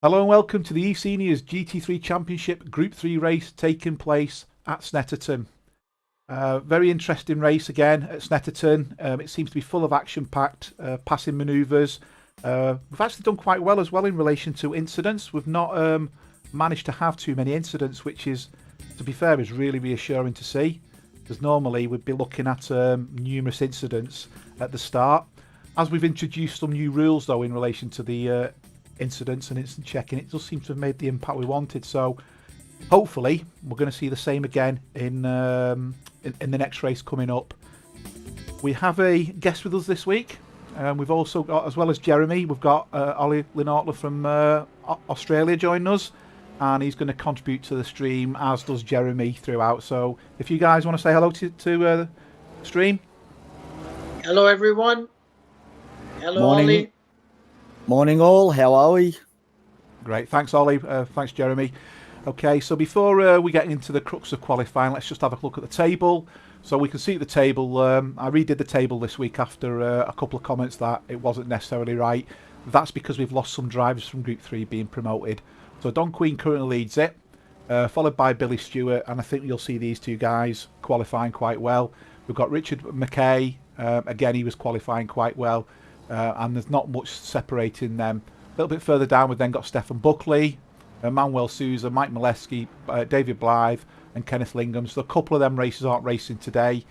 Hello and welcome to the eSeniors GT3 Championship Group 3 race taking place at Snetterton. Very interesting race again at Snetterton. It seems to be full of action-packed passing manoeuvres. We've actually done quite well as well in relation to incidents. We've not managed to have too many incidents, which is, to be fair, is really reassuring to see. Because normally we'd be looking at numerous incidents at the start. As we've introduced some new rules though in relation to the incidents and instant checking, it does seem to have made the impact we wanted. So hopefully we're going to see the same again in the next race coming up. We have a guest with us this week. We've also got, as well as Jeremy, we've got Ollie Linartler from Australia joining us, and he's going to contribute to the stream, as does Jeremy throughout. So if you guys want to say hello to the stream. Hello everyone. Hello Morning. Ollie. Morning all, how are we? Great, thanks Ollie, thanks Jeremy. Okay, so before we get into the crux of qualifying, let's just have a look at the table. So we can see the table. I redid the table this week after a couple of comments that it wasn't necessarily right. That's because we've lost some drivers from Group 3 being promoted. So Don Queen currently leads it, followed by Billy Stewart, and I think you'll see these two guys qualifying quite well. We've got Richard McKay, again he was qualifying quite well. And there's not much separating them. A little bit further down, we've then got Stefan Buckley, Manuel Souza, Mike Molesky, David Blythe, and Kenneth Lingham. So a couple of them races aren't racing today.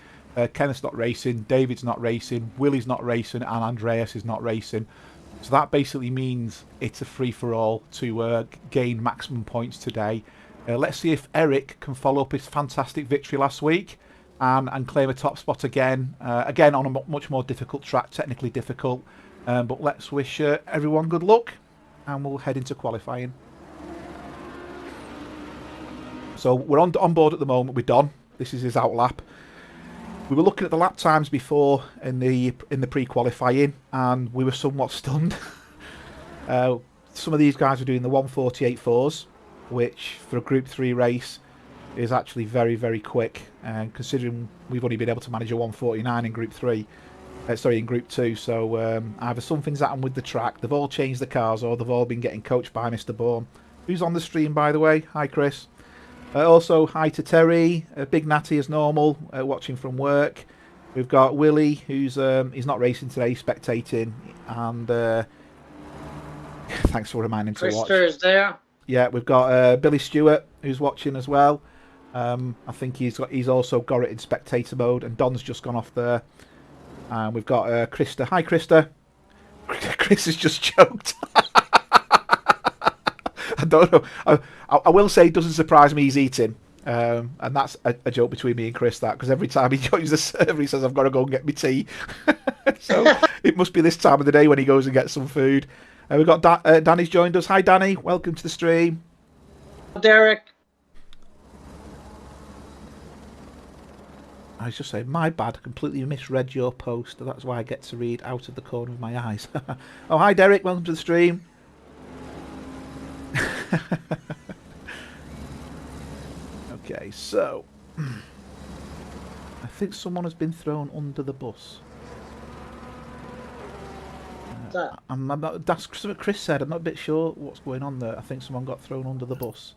Kenneth's not racing, David's not racing, Willie's not racing, and Andreas is not racing. So that basically means it's a free-for-all to gain maximum points today. Let's see if Eric can follow up his fantastic victory last week and claim a top spot again. Again on a much more difficult track, technically difficult. But let's wish everyone good luck, and we'll head into qualifying. So we're on board at the moment with Don. This is his outlap. We were looking at the lap times before in the pre-qualifying, and we were somewhat stunned. Some of these guys were doing the 1:48.4s, which for a Group 3 race is actually very, very quick, and considering we've only been able to manage a 1:49 in Group 3, in Group 2. So either something's happened with the track, they've all changed the cars, or they've all been getting coached by Mr. Bourne, who's on the stream by the way. Hi Chris. Also hi to Terry, Big Natty as normal, watching from work. We've got Willie, who's he's not racing today, spectating, and thanks for reminding to watch. Christopher is there. Yeah, we've got Billy Stewart who's watching as well. I think he's also got it in spectator mode, and Don's just gone off there. And we've got Krista. Hi Krista. Chris has just choked. I don't know. I will say it doesn't surprise me he's eating. And that's a joke between me and Chris, that, because every time he joins the server he says I've got to go and get my tea. So it must be this time of the day when he goes and gets some food. We've got Danny's joined us. Hi Danny, welcome to the stream. Derek. I was just saying, my bad, I completely misread your post. That's why I get to read out of the corner of my eyes. Oh, hi Derek, welcome to the stream. Okay, so I think someone has been thrown under the bus. That's what Chris said. I'm not a bit sure what's going on there. I think someone got thrown under the bus.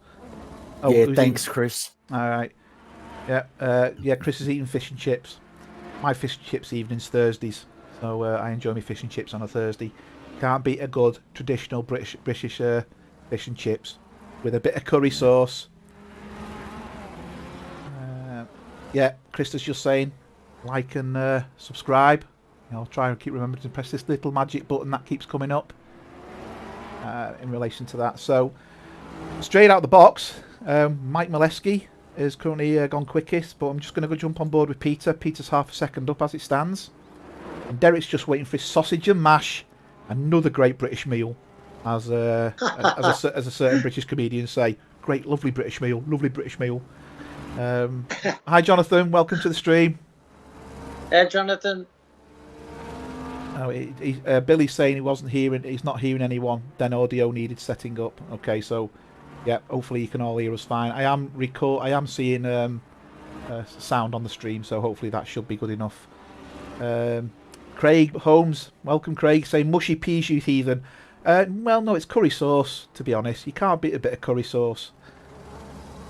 Oh, yeah, thanks, Chris. All right. Yeah, yeah. Chris is eating fish and chips. My fish and chips evenings Thursdays, so I enjoy my fish and chips on a Thursday. Can't beat a good traditional British fish and chips with a bit of curry sauce. Yeah, Chris is just saying, like and subscribe. I'll try and keep remembering to press this little magic button that keeps coming up in relation to that. So, straight out the box, Mike Molesky is currently gone quickest, but I'm just going to go jump on board with Peter. Peter's half a second up as it stands. And Derek's just waiting for his sausage and mash, another great British meal, as a certain British comedians say. Great, lovely British meal, lovely British meal. Hi Jonathan, welcome to the stream. Hey Jonathan. Oh, Billy's saying he wasn't hearing. He's not hearing anyone. Then audio needed setting up. Okay, so yeah, hopefully you can all hear us fine. I am seeing sound on the stream, so hopefully that should be good enough. Craig Holmes, welcome Craig. Saying mushy peas, you heathen. Well, no, it's curry sauce, to be honest. You can't beat a bit of curry sauce.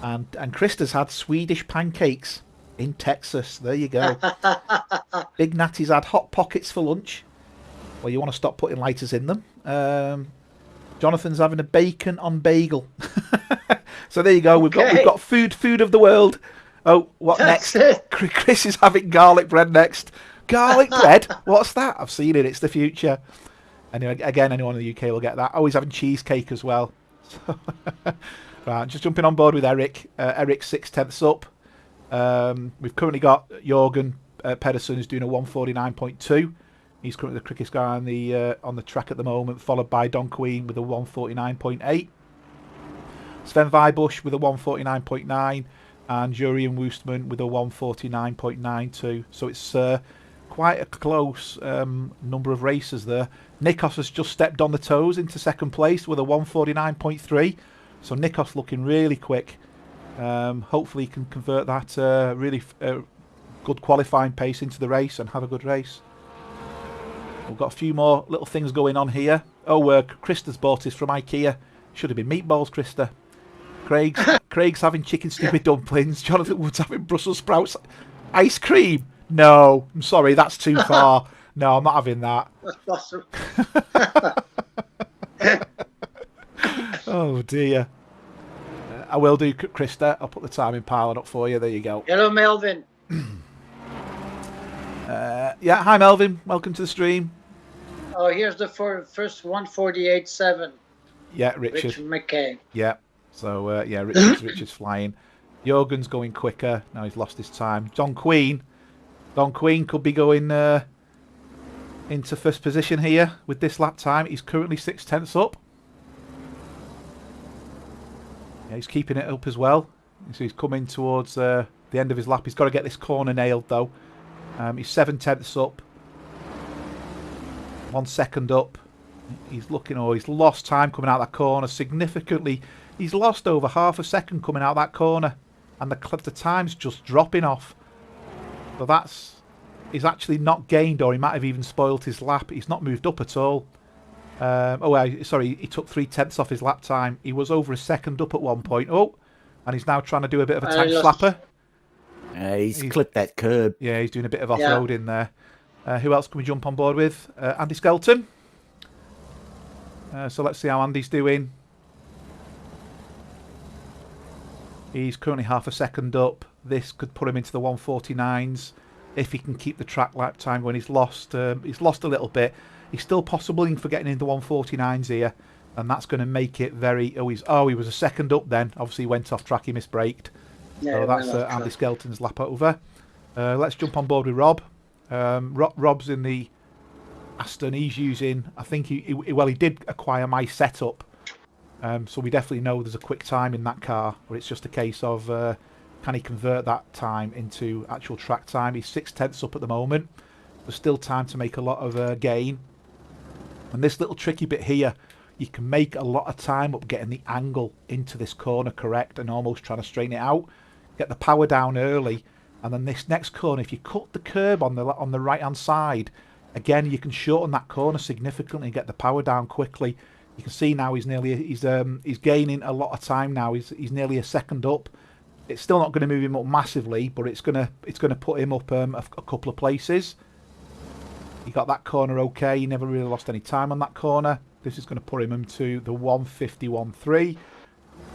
And Krista's had Swedish pancakes in Texas. There you go. Big Natty's had Hot Pockets for lunch. Well, you want to stop putting lighters in them. Jonathan's having a bacon on bagel. So there you go. We've got food of the world. Oh, what next? Chris is having garlic bread next. Garlic bread? What's that? I've seen it. It's the future. Anyway, again, anyone in the UK will get that. Oh, he's having cheesecake as well. Right, just jumping on board with Eric. Eric's 6/10 up. We've currently got Jorgen Pedersen who's doing a 149.2. He's currently the quickest guy on the track at the moment, followed by Don Queen with a 149.8. Sven Weibusch with a 149.9 and Jurian Woostman with a 149.92. So it's quite a close number of racers there. Nikos has just stepped on the toes into second place with a 149.3. So Nikos looking really quick. Hopefully he can convert that really good qualifying pace into the race and have a good race. We've got a few more little things going on here. Oh, Krista's bought this from IKEA. Should have been meatballs, Krista. Craig's having chicken stupid dumplings. Jonathan Wood's having Brussels sprouts ice cream. No, I'm sorry, that's too far. No, I'm not having that. That's possible. Oh dear. I will do, Krista. I'll put the timing pile up for you. There you go. Hello, Melvin. Yeah, hi Melvin. Welcome to the stream. Oh, here's the first 148.7. Yeah, Richard. Richard McKay. Yeah. So yeah, Richard's flying. Jorgen's going quicker. Now he's lost his time. Don Queen could be going into first position here with this lap time. He's currently 6/10 up. Yeah, he's keeping it up as well. So he's coming towards the end of his lap. He's got to get this corner nailed though. He's 7/10 up. 1 second up. He's looking. Oh, he's lost time coming out that corner significantly. He's lost over half a second coming out that corner, and the time's just dropping off. So he's actually not gained, or he might have even spoiled his lap. He's not moved up at all. Sorry, he took 3/10 off his lap time. He was over a second up at one point. Oh, and he's now trying to do a bit of a tank slapper. He's clipped that curb. Yeah, he's doing a bit of off-road in there. Who else can we jump on board with? Andy Skelton. So let's see how Andy's doing. He's currently half a second up. This could put him into the 149s if he can keep the track lap time going. He's lost a little bit. He's still possible for getting into 149s here, and that's going to make it very. He was a second up then. Obviously, he went off track. He misbraked. Yeah, so that's Andy Skelton's lap over. Let's jump on board with Rob. Rob's in the Aston. He's using. I think he did acquire my setup. So we definitely know there's a quick time in that car, but it's just a case of can he convert that time into actual track time. He's 6/10 up at the moment. There's still time to make a lot of gain. And this little tricky bit here, you can make a lot of time up getting the angle into this corner correct and almost trying to straighten it out. Get the power down early, and then this next corner, if you cut the curb on the right hand side, again you can shorten that corner significantly and get the power down quickly. You can see now he's gaining a lot of time now. He's nearly a second up. It's still not going to move him up massively, but it's going to put him up a couple of places. He got that corner okay. He never really lost any time on that corner. This is going to put him into the 151.3,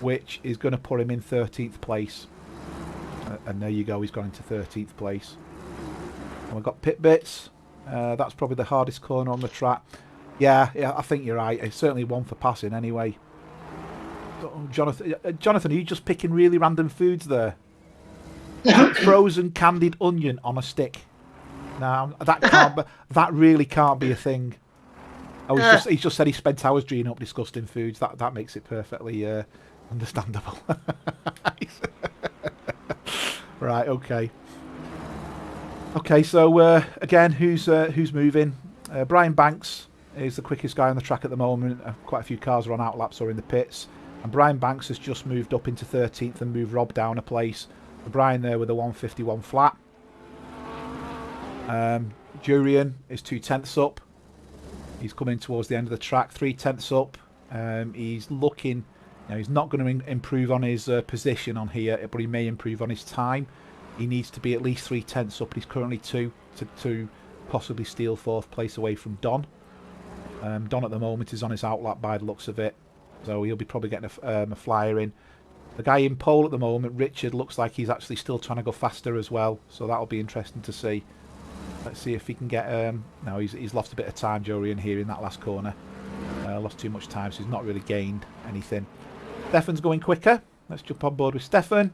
which is going to put him in 13th place. And there you go. He's gone into 13th place. And we've got pit bits. That's probably the hardest corner on the track. Yeah, I think you're right. It's certainly one for passing anyway. Oh, Jonathan, are you just picking really random foods there? Frozen candied onion on a stick. No, that really can't be a thing. Oh, he's just said he spent hours dreaming up disgusting foods. That makes it perfectly understandable. Right, okay. Okay, so again, who's moving? Brian Banks is the quickest guy on the track at the moment. Quite a few cars are on outlaps or in the pits. And Brian Banks has just moved up into 13th and moved Rob down a place. Brian there with a 151 flat. Jurian is 2/10 up. He's coming towards the end of the track, 3/10 up. He's looking, he's not going to improve on his position on here, but he may improve on his time. He needs to be at least 3/10 up. He's currently 2 to possibly steal 4th place away from Don. Don at the moment is on his outlap by the looks of it, so he'll be probably getting a flyer in. The guy in pole at the moment, Richard, looks like he's actually still trying to go faster as well, so that'll be interesting to see. Let's see if he can get... no, he's lost a bit of time, Jorian, here in that last corner. Lost too much time, so he's not really gained anything. Stefan's going quicker. Let's jump on board with Stefan.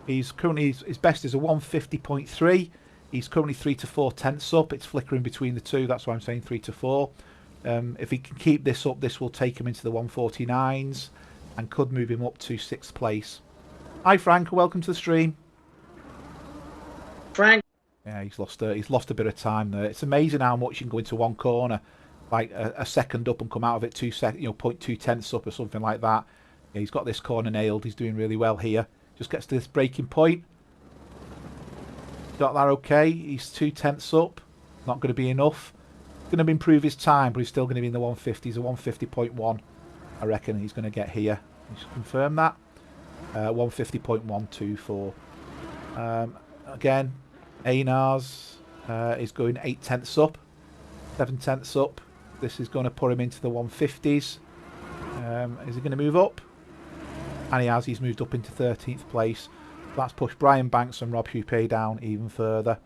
He's currently... his best is a 150.3. He's currently 3 to 4/10 up. It's flickering between the two. That's why I'm saying 3 to 4. If he can keep this up, this will take him into the 149s and could move him up to 6th place. Hi, Frank. Welcome to the stream. Frank. Yeah, he's lost a bit of time there. It's amazing how much you can go into one corner, like a second up and come out of it 0.2 up or something like that. Yeah, he's got this corner nailed. He's doing really well here. Just gets to this breaking point. Got that okay. He's 2/10 up. Not going to be enough. Going to improve his time, but he's still going to be in the 150s. A 150.1, I reckon he's going to get here. Just confirm that. 150.124. Again, Einars is going 8/10 up, 7/10 up. This is going to put him into the 150s. Is he going to move up? And he has. He's moved up into 13th place. That's pushed Brian Banks and Rob Huppé down even further.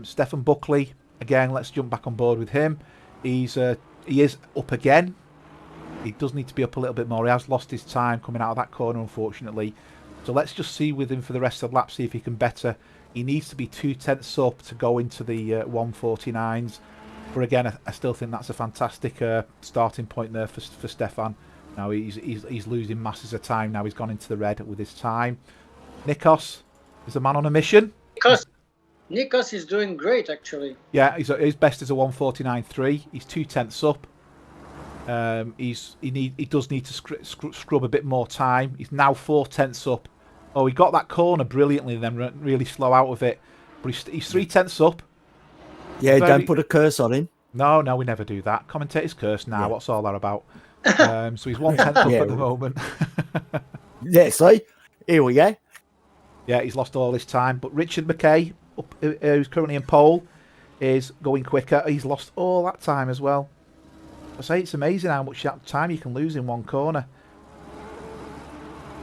Stefan Buckley, again, let's jump back on board with him. He is up again. He does need to be up a little bit more. He has lost his time coming out of that corner, unfortunately. So let's just see with him for the rest of the lap, see if he can better. He needs to be 2/10 up to go into the 149s. But again, I still think that's a fantastic starting point there for Stefan. Now he's losing masses of time. Now he's gone into the red with his time. Nikos is a man on a mission. Nikos is doing great, actually. Yeah, his best is a 149.3. He's 2/10 up. He does need to scrub a bit more time. He's now 4/10 up. Oh, he got that corner brilliantly, then really slow out of it. But he's 3/10 up. Yeah, don't put a curse on him. No, we never do that. Commentator's curse now. Yeah. What's all that about? So he's 1/10 up at the moment. Yeah, see? Here we go. Yeah, he's lost all his time. But Richard McKay, who's currently in pole, is going quicker. He's lost all that time as well. I say it's amazing how much time you can lose in one corner.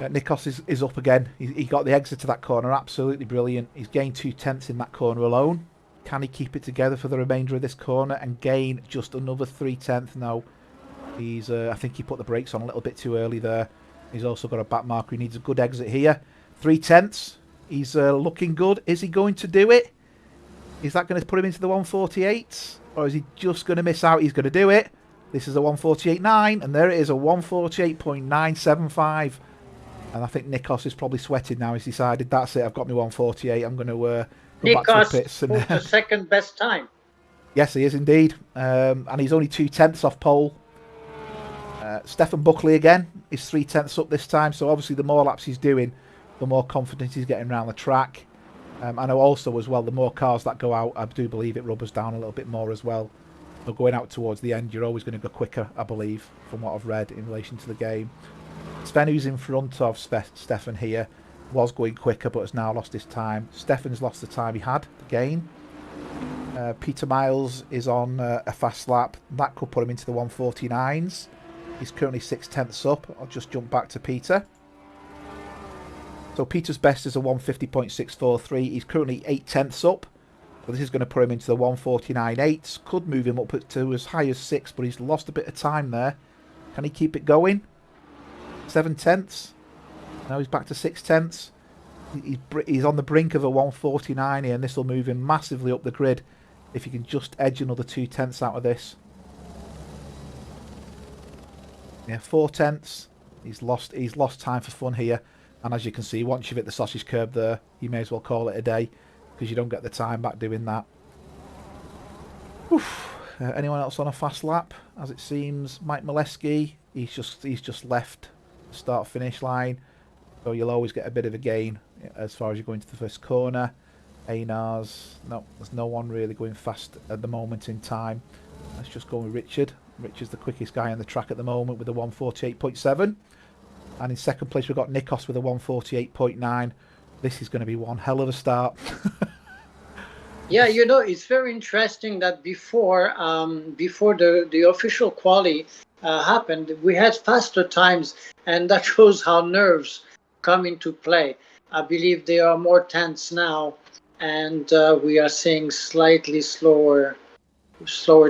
Nikos is up again. He got the exit to that corner. Absolutely brilliant. He's gained 2/10 in that corner alone. Can he keep it together for the remainder of this corner and gain just another 3/10? No. He's. I think he put the brakes on a little bit too early there. He's also got a back marker. He needs a good exit here. 3/10. He's looking good. Is he going to do it? Is that going to put him into the 148? Or is he just going to miss out? He's going to do it. This is a 148.9, and there it is, a 148.975. And I think Nikos is probably sweating now. He's decided, that's it, I've got my 148. I'm going to go back to the pits. And the second best time. Yes, he is indeed. And he's only 2/10 off pole. Stefan Buckley again is 3/10 up this time. So obviously the more laps he's doing, the more confidence he's getting around the track. I know also as well, the more cars that go out, I do believe it rubbers down a little bit more as well. So going out towards the end, you're always going to go quicker, I believe, from what I've read in relation to the game. Sven, who's in front of Stefan here, was going quicker but has now lost his time. Stefan's lost the time he had again. Peter Miles is on a fast lap. That could put him into the 149s. He's currently 6/10 up. I'll just jump back to Peter. So Peter's best is a 150.643. He's currently 8/10 up. So this is going to put him into the 149.8s. Could move him up to as high as 6, but he's lost a bit of time there. Can he keep it going? 7/10. Now he's back to 6/10. He's on the brink of a 149 here, and this will move him massively up the grid if he can just edge another 2/10 out of this. Yeah, 4/10. He's lost time for fun here, and as you can see, once you've hit the sausage curb there, you may as well call it a day, because you don't get the time back doing that. Anyone else on a fast lap? As it seems, Mike Molesky, he's just left the start finish line, so you'll always get a bit of a gain as far as you're going to the first corner. Einars, no, there's no one really going fast at the moment in time. Let's just go with Richard. Richard's the quickest guy on the track at the moment with a 1:48.7. And in second place, we've got Nikos with a 1:48.9. This is going to be one hell of a start. Yeah, it's very interesting that before the official quali happened, we had faster times, and that shows how nerves come into play. I believe they are more tense now, and we are seeing slightly slower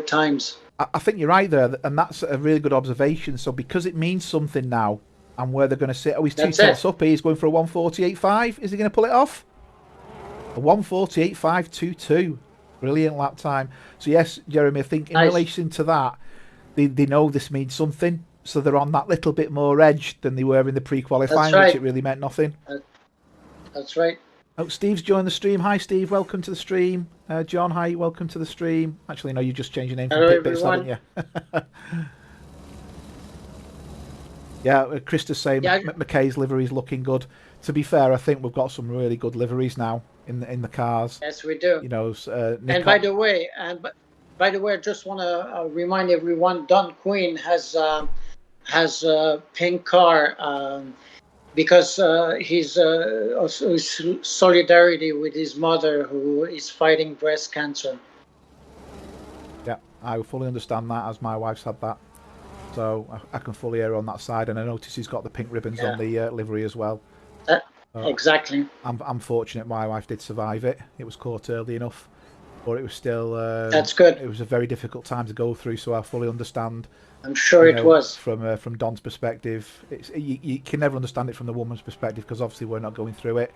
times. I think you're right there, and that's a really good observation. So because it means something now, and where they're going to sit, he's 2 tenths up. He's going for a 1:48.5. Is he going to pull it off? A 1:48.522. Brilliant lap time. So yes, Jeremy, I think in relation to that, they know this means something. So they're on that little bit more edge than they were in the pre-qualifying, which it really meant nothing. That's right. Oh, Steve's joined the stream. Hi, Steve. Welcome to the stream. John, hi. Welcome to the stream. Actually, no, you just changed your name from Pit Bits, haven't you? Yeah, Krista's saying McKay's livery is looking good. To be fair, I think we've got some really good liveries now in the cars. Yes, we do. You know, and by the way, I just want to remind everyone, Don Quinn has a pink car because his solidarity with his mother who is fighting breast cancer. Yeah, I fully understand that, as my wife's had that. So I can fully err on that side, and I notice he's got the pink ribbons on the livery as well. Exactly. I'm fortunate my wife did survive it. It was caught early enough, but it was still... That's good. It was a very difficult time to go through, so I fully understand. I'm sure it was. From Don's perspective. You can never understand it from the woman's perspective, because obviously we're not going through it.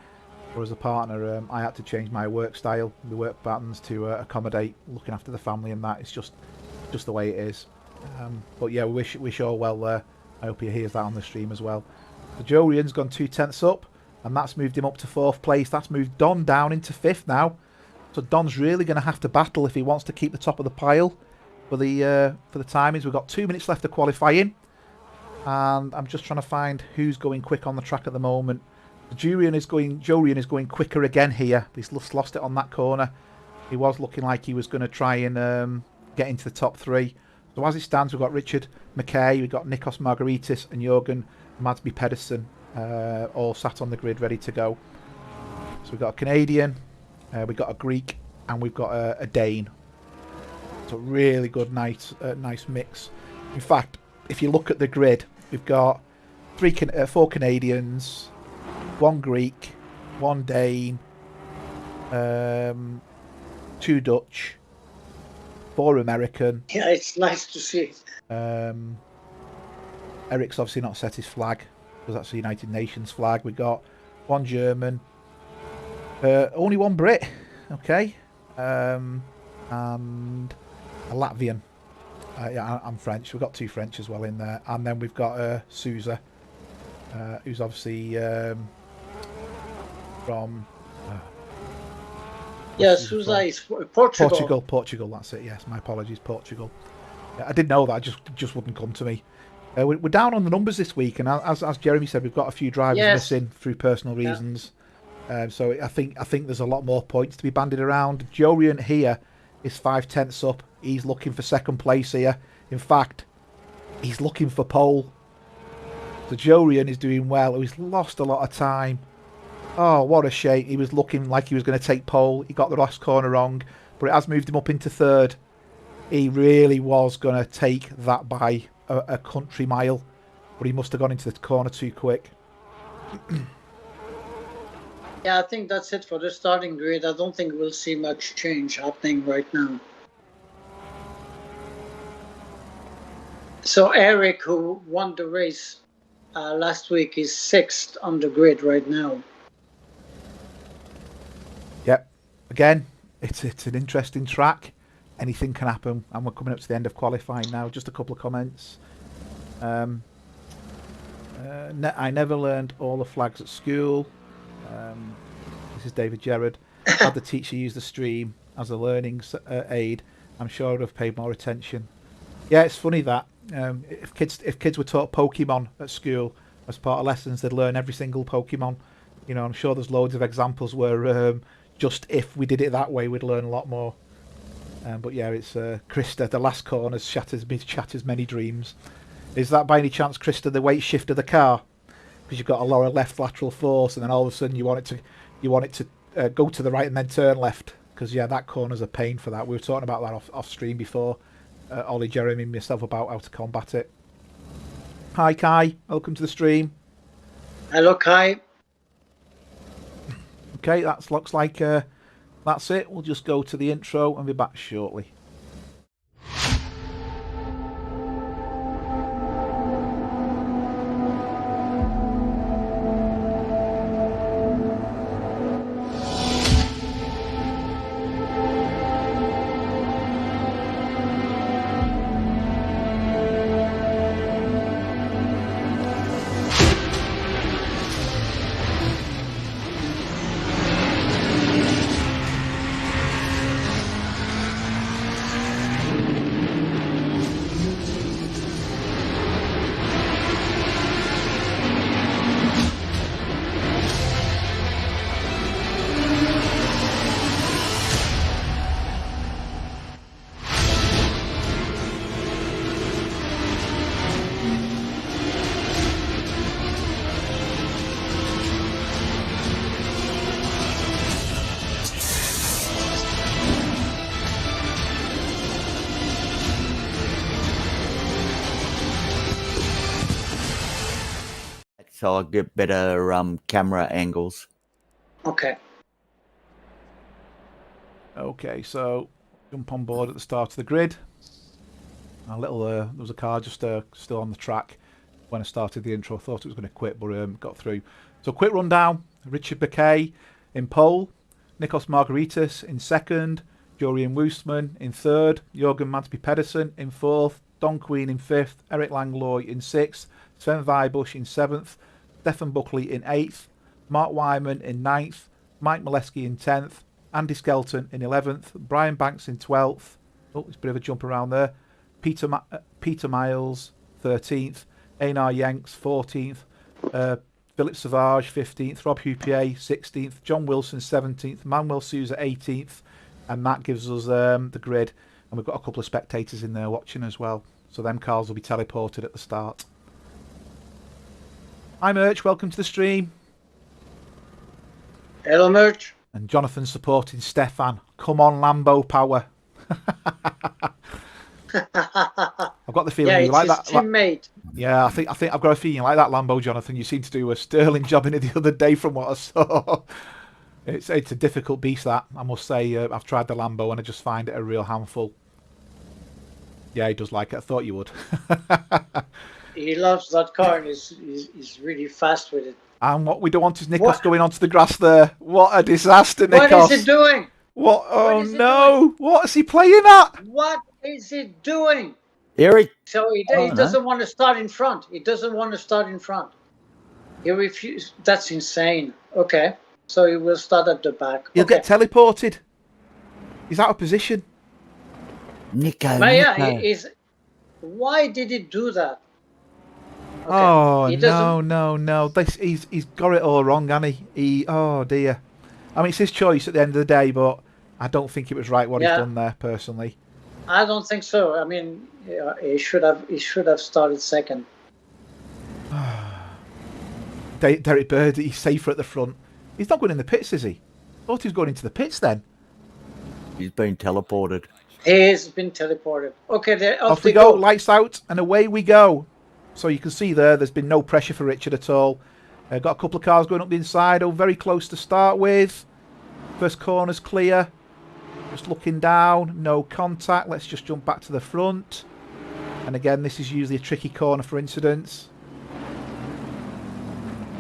Or as a partner, I had to change my work style, the work patterns to accommodate looking after the family, and that. It's just the way it is. But yeah, we wish all well there. I hope he hears that on the stream as well. So Joe Ryan's gone 2 tenths up, and that's moved him up to 4th place. That's moved Don down into 5th now. So Don's really going to have to battle if he wants to keep the top of the pile for the timings. We've got 2 minutes left of qualifying, and I'm just trying to find who's going quick on the track at the moment. Joe Ryan is going quicker again here. He's lost it on that corner. He was looking like he was going to try and get into the top 3. So as it stands, we've got Richard McKay, we've got Nikos Margaritis and Jürgen Madsby Pedersen all sat on the grid ready to go. So we've got a Canadian, we've got a Greek, and we've got a Dane. So really good, nice mix. In fact, if you look at the grid, we've got 4 Canadians, 1 Greek, 1 Dane, 2 Dutch, 4 American. Yeah, it's nice to see. Eric's obviously not set his flag, because that's the United Nations flag. We got 1 German, only 1 Brit, okay, and a Latvian. Yeah, I'm French. We've got 2 French as well in there, and then we've got Souza, who's obviously from. Yeah, Souza is Portugal. Portugal, that's it. Yes, my apologies, Portugal. Yeah, I did know that, just wouldn't come to me. We're down on the numbers this week, and as Jeremy said, we've got a few drivers missing through personal reasons. So I think there's a lot more points to be banded around. Joe Ryan here is 5 tenths up. He's looking for 2nd place here. In fact, he's looking for pole. So Joe Ryan is doing well. He's lost a lot of time. Oh, what a shame. He was looking like he was going to take pole. He got the last corner wrong, but it has moved him up into 3rd. He really was going to take that by a country mile, but he must have gone into the corner too quick. Yeah, I think that's it for the starting grid. I don't think we'll see much change happening right now. So Eric, who won the race last week, is 6th on the grid right now. Yep. Again, it's an interesting track. Anything can happen, and we're coming up to the end of qualifying now. Just a couple of comments. I never learned all the flags at school. This is David Gerard. Had the teacher use the stream as a learning aid, I'm sure I'd have paid more attention. Yeah, it's funny that if kids were taught Pokemon at school as part of lessons, they'd learn every single Pokemon. You know, I'm sure there's loads of examples where just if we did it that way, we'd learn a lot more. But yeah, it's Krista. The last corner shatters many dreams. Is that by any chance, Krista, the weight shift of the car? Because you've got a lower left lateral force, and then all of a sudden you want it to go to the right and then turn left. Because yeah, that corner's a pain for that. We were talking about that off stream before. Ollie, Jeremy, and myself about how to combat it. Hi Kai, welcome to the stream. Hello Kai. Okay, that looks like that's it. We'll just go to the intro and be back shortly. So I'll get better camera angles. Okay. Okay, so jump on board at the start of the grid. A little there was a car just still on the track when I started the intro. I thought it was going to quit, but got through. So quick rundown: Richard Buckley in pole, Nikos Margaritis in second, Jorian Woostman in third, Jorgen Mansby Pedersen in fourth, Don Queen in fifth, Eric Langlois in sixth, Sven Weibusch in seventh, Stefan Buckley in eighth, Mark Wyman in ninth, Mike Molesky in 10th, Andy Skelton in 11th, Brian Banks in 12th. Oh, it's a bit of a jump around there. Peter Miles 13th, Einar Yanks 14th, Philip Savage 15th, Rob Hupier 16th, John Wilson 17th, Manuel Souza 18th, and that gives us the grid. And we've got a couple of spectators in there watching as well. So them cars will be teleported at the start. Hi Merch, welcome to the stream. Hello Merch. And Jonathan supporting Stefan. Come on, Lambo power. I've got the feeling you like that. Teammate. Yeah, I think I've got a feeling you like that Lambo, Jonathan. You seem to do a sterling job in it the other day from what I saw. It's a difficult beast, that, I must say. I've tried the Lambo and I just find it a real handful. Yeah, he does like it. I thought you would. He loves that car and he's really fast with it. And what we don't want is Nikos going onto the grass there. What a disaster, Nikos. What is he doing? What? Oh no! What is he playing at? What is he doing? Eric. So he doesn't want to start in front. He doesn't want to start in front. He refused. That's insane. Okay. So he will start at the back. He'll get teleported. He's out of position. Nico. Why did he do that? Okay. Oh no! He's got it all wrong, hasn't he? Oh dear. I mean, it's his choice at the end of the day, but I don't think it was right what he's done there, personally. I don't think so. I mean, he should have started second. Derek Bird, he's safer at the front. He's not going in the pits, is he? I thought he was going into the pits then. He's been teleported. He's been teleported. Okay, off we go. Lights out and away we go. So you can see there's been no pressure for Richard at all. Got a couple of cars going up the inside. Oh, very close to start with. First corner's clear. Just looking down. No contact. Let's just jump back to the front. And again, this is usually a tricky corner for incidents.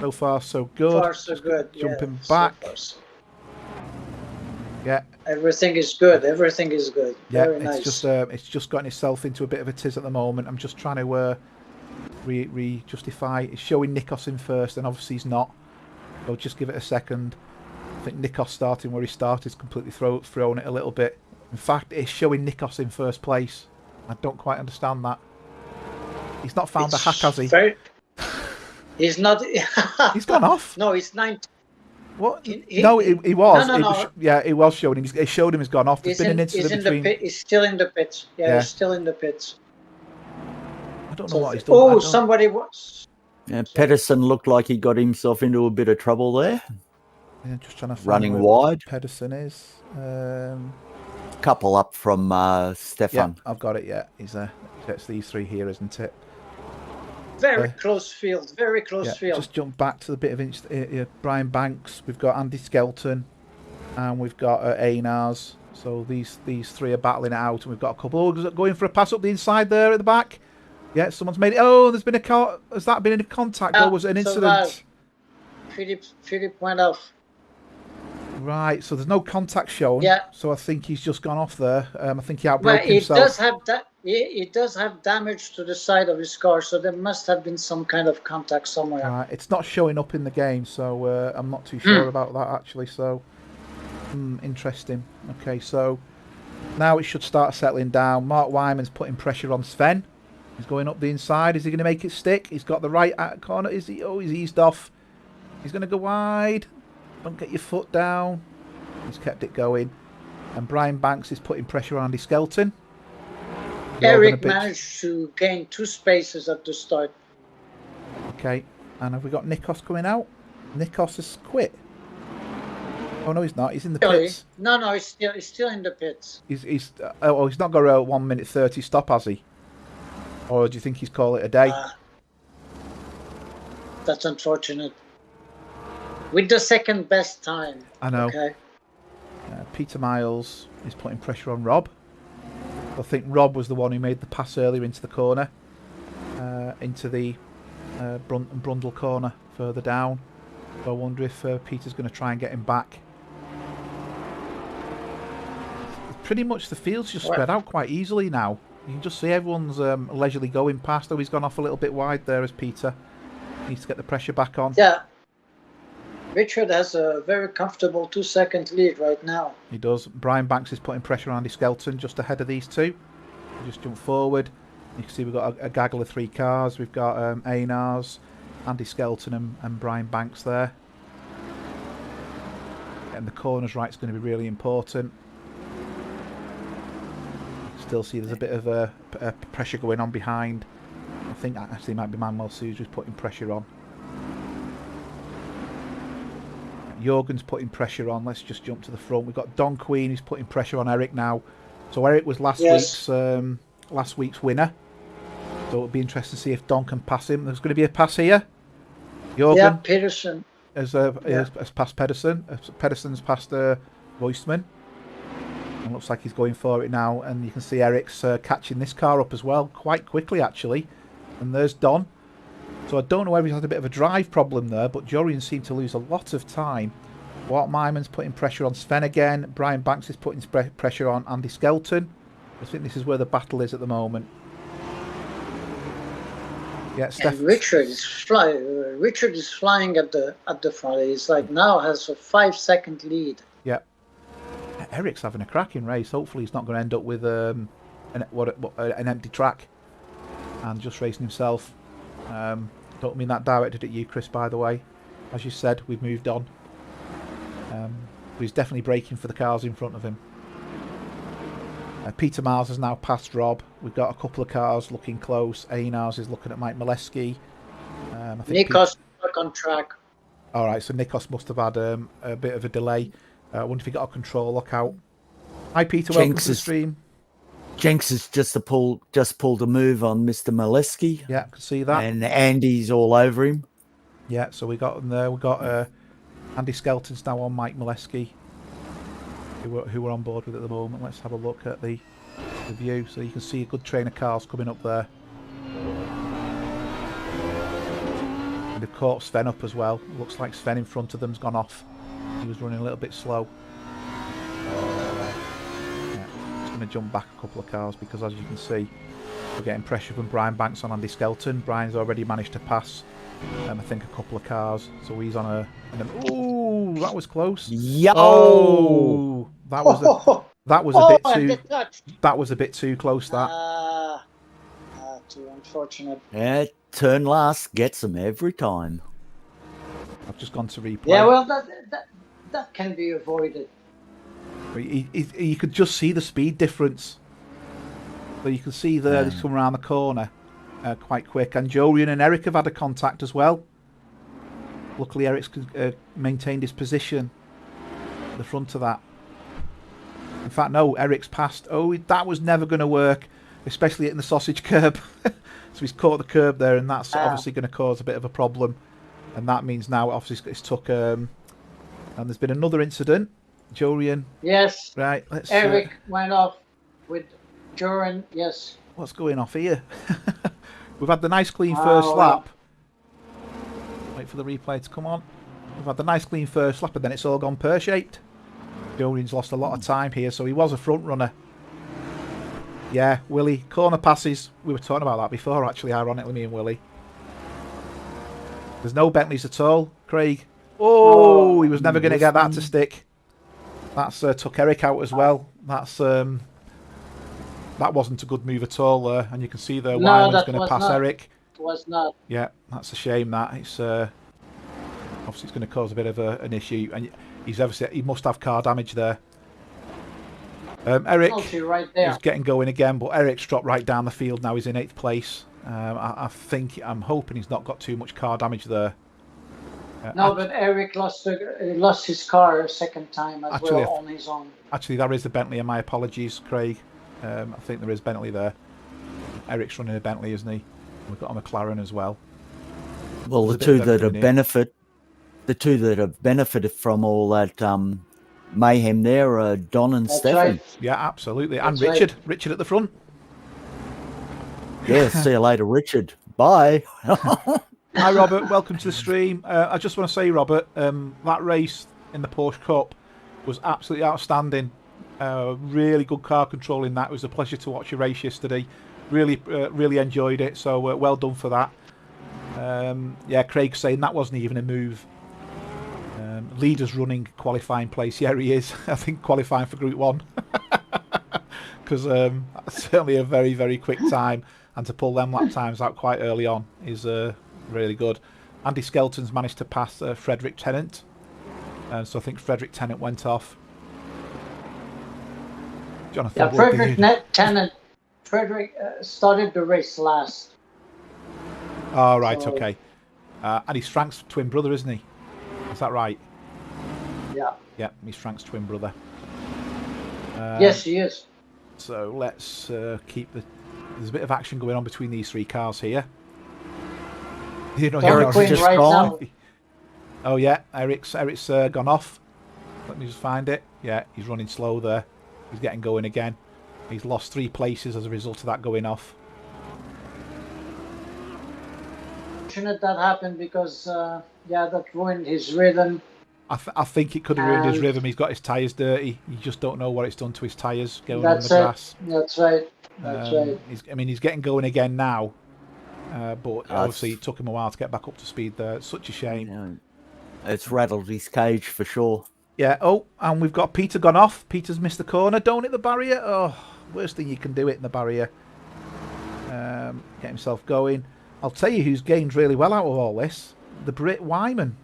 So far, so good. So far, so good. Jumping back. So yeah. Everything is good. Everything is good. Yeah, very nice. It's just gotten itself into a bit of a tiz at the moment. I'm just trying to justify. It's showing Nikos in first, and obviously he's not. So just give it a second. I think Nikos starting where he started is completely thrown it a little bit. In fact, it's showing Nikos in first place. I don't quite understand that. He's not found a hack, has he? He's not. He's gone off. No, it's 19. What? He No, he was. No, It no. was. Yeah, it was showing him. It showed him he's gone off. There's been an incident He's in between. the pit. He's still in the pits. Yeah, he's still in the pits. I don't know what he's done. Oh, somebody was. Yeah, Pedersen looked like he got himself into a bit of trouble there. Yeah, just trying to find running where wide. Pedersen is. Couple up from Stefan. Yeah, I've got it. Yeah, it's these three here, isn't it? Very close field. Very close field. Just jump back to the bit of Brian Banks. We've got Andy Skelton, and we've got Einars. So these three are battling it out, and we've got a couple going for a pass up the inside there at the back. Yeah, someone's made it. Oh, there's been has that been in contact? Or was it an incident? Philip went off. Right, so there's no contact shown. Yeah. So I think he's just gone off there. I think he outbroke himself. It does have damage to the side of his car, so there must have been some kind of contact somewhere. Right, it's not showing up in the game, so I'm not too sure about that actually. So, interesting. Okay, so now it should start settling down. Mark Wyman's putting pressure on Sven. He's going up the inside. Is he going to make it stick? He's got the right corner. Is he? Oh, he's eased off. He's going to go wide. Don't get your foot down. He's kept it going. And Brian Banks is putting pressure on Andy Skelton. Eric managed to gain 2 spaces at the start. Okay. And have we got Nikos coming out? Nikos has quit. Oh, no, he's not. He's in the pits. No, he's still in the pits. He's not got a 1:30 stop, has he? Or do you think he's called it a day? That's unfortunate. With the second best time. I know. Okay. Peter Miles is putting pressure on Rob. I think Rob was the one who made the pass earlier into the corner, into the Brundle corner further down. So I wonder if Peter's going to try and get him back. Pretty much the field's just spread out quite easily now. You can just see everyone's leisurely going past. Oh, he's gone off a little bit wide there as Peter needs to get the pressure back on. Yeah. Richard has a very comfortable 2-second lead right now. He does. Brian Banks is putting pressure on Andy Skelton just ahead of these two. Just jump forward. You can see we've got a gaggle of 3 cars. We've got Einars, Andy Skelton and Brian Banks there. Getting the corners right is going to be really important. Still see there's a bit of pressure going on behind. I think actually it might be Manuel Sousa who's putting pressure on. Jorgen's putting pressure on. Let's just jump to the front. We've got Don Queen who's putting pressure on Eric now. So Eric was last week's winner. So it'll be interesting to see if Don can pass him. There's going to be a pass here. Jorgen Pedersen has passed Pedersen. Pedersen's passed Voistman. And looks like he's going for it now. And you can see Eric's catching this car up as well quite quickly actually. And there's Don. So I don't know whether he's had a bit of a drive problem there, but Jorian seemed to lose a lot of time. Walt Myman's putting pressure on Sven again. Brian Banks is putting pressure on Andy Skelton. I think this is where the battle is at the moment. Yeah, Richard is flying. Richard is flying at the front. He's like now has a 5-second lead. Yeah. Eric's having a cracking race. Hopefully he's not going to end up with an empty track and just racing himself. Don't mean that directed at you, Chris, by the way. As you said, we've moved on. But he's definitely braking for the cars in front of him. Peter Miles has now passed Rob. We've got a couple of cars looking close. Einars is looking at Mike Molesky. Nikos back on track. Alright, so Nikos must have had a bit of a delay. I wonder if he got a control lockout. Hi Peter, welcome to the stream. Jenks has just pulled a move on Mr. Molesky. Yeah, I can see that. And Andy's all over him. Yeah, so we got him there. We got Andy Skelton's now on Mike Molesky, who we're on board with at the moment. Let's have a look at the view. So you can see a good train of cars coming up there. And they've caught Sven up as well. Looks like Sven in front of them's gone off. He was running a little bit slow. To jump back a couple of cars because as you can see we're getting pressure from Brian Banks on Andy Skelton. Brian's already managed to pass I think a couple of cars, so he's on ooh, that was close. Yo! Oh, that was a bit too close, that. Too unfortunate. Yeah, turn last gets them every time. I've just gone to replay. Yeah, well, that can be avoided. You could just see the speed difference. So you can see there, he's come around the corner quite quick. And Jorian and Eric have had a contact as well. Luckily, Eric's maintained his position at the front of that. In fact, no, Eric's passed. Oh, that was never going to work, especially hitting the sausage curb. So he's caught the curb there, and that's obviously going to cause a bit of a problem. And that means now, obviously, it's took... and there's been another incident. Jorian. Yes. Right, let's... Eric went off with Jorian, yes. What's going off here? We've had the nice clean first lap. Wait for the replay to come on. We've had the nice clean first lap, and then it's all gone pear-shaped. Jorian's lost a lot of time here, so he was a front runner. Yeah, Willie, corner passes. We were talking about that before, actually, ironically, me and Willie. There's no Bentleys at all, Craig. Oh, he was never going to get that to stick. That's took Eric out as well. That's that wasn't a good move at all there, and you can see there Wyman's going to pass Eric. It was not. Yeah, that's a shame. That it's obviously it's going to cause a bit of an issue, and he must have car damage there. Eric right there. is getting going again, but Eric's dropped right down the field now. He's in 8th place. I'm hoping he's not got too much car damage there. No, but Eric lost his car a second time as well on his own. Actually, there is the Bentley, and my apologies, Craig. I think there is Bentley there. Eric's running a Bentley, isn't he? We've got a McLaren as well. Well, the two that have benefited from all that mayhem there are Don and Stefan. Right. Yeah, absolutely. And Richard. Right. Richard at the front. Yeah, see you later, Richard. Bye. Hi, Robert. Welcome to the stream. I just want to say, Robert, that race in the Porsche Cup was absolutely outstanding. Really good car control in that. It was a pleasure to watch your race yesterday. Really enjoyed it. So well done for that. Yeah, Craig's saying that wasn't even a move. Leader's running qualifying place. Yeah, he is. I think qualifying for Group 1. Because certainly a very, very quick time. And to pull them lap times out quite early on is really good. Andy Skelton's managed to pass Frederick Tennant. So I think Frederick Tennant went off. Jonathan Tennant. Frederick started the race last. Oh, right, so, okay. And he's Frank's twin brother, isn't he? Is that right? Yeah. Yeah, he's Frank's twin brother. Yes, he is. So let's keep the... There's a bit of action going on between these three cars here. You know, Eric's just right gone. now. Oh yeah, Eric's gone off. Let me just find it. Yeah, he's running slow there. He's getting going again. He's lost 3 places as a result of that going off. Fortunate that happened because that ruined his rhythm. I think it could have ruined his rhythm. He's got his tyres dirty. You just don't know what it's done to his tyres going on the grass. That's right. That's right. He's getting going again now. But obviously it took him a while to get back up to speed there. It's such a shame. Yeah, it's rattled his cage for sure. Yeah, oh, and we've got Peter gone off. Peter's missed the corner. Don't hit the barrier. Oh, worst thing you can do, hitting the barrier. Get himself going. I'll tell you who's gained really well out of all this. The Brit Wyman.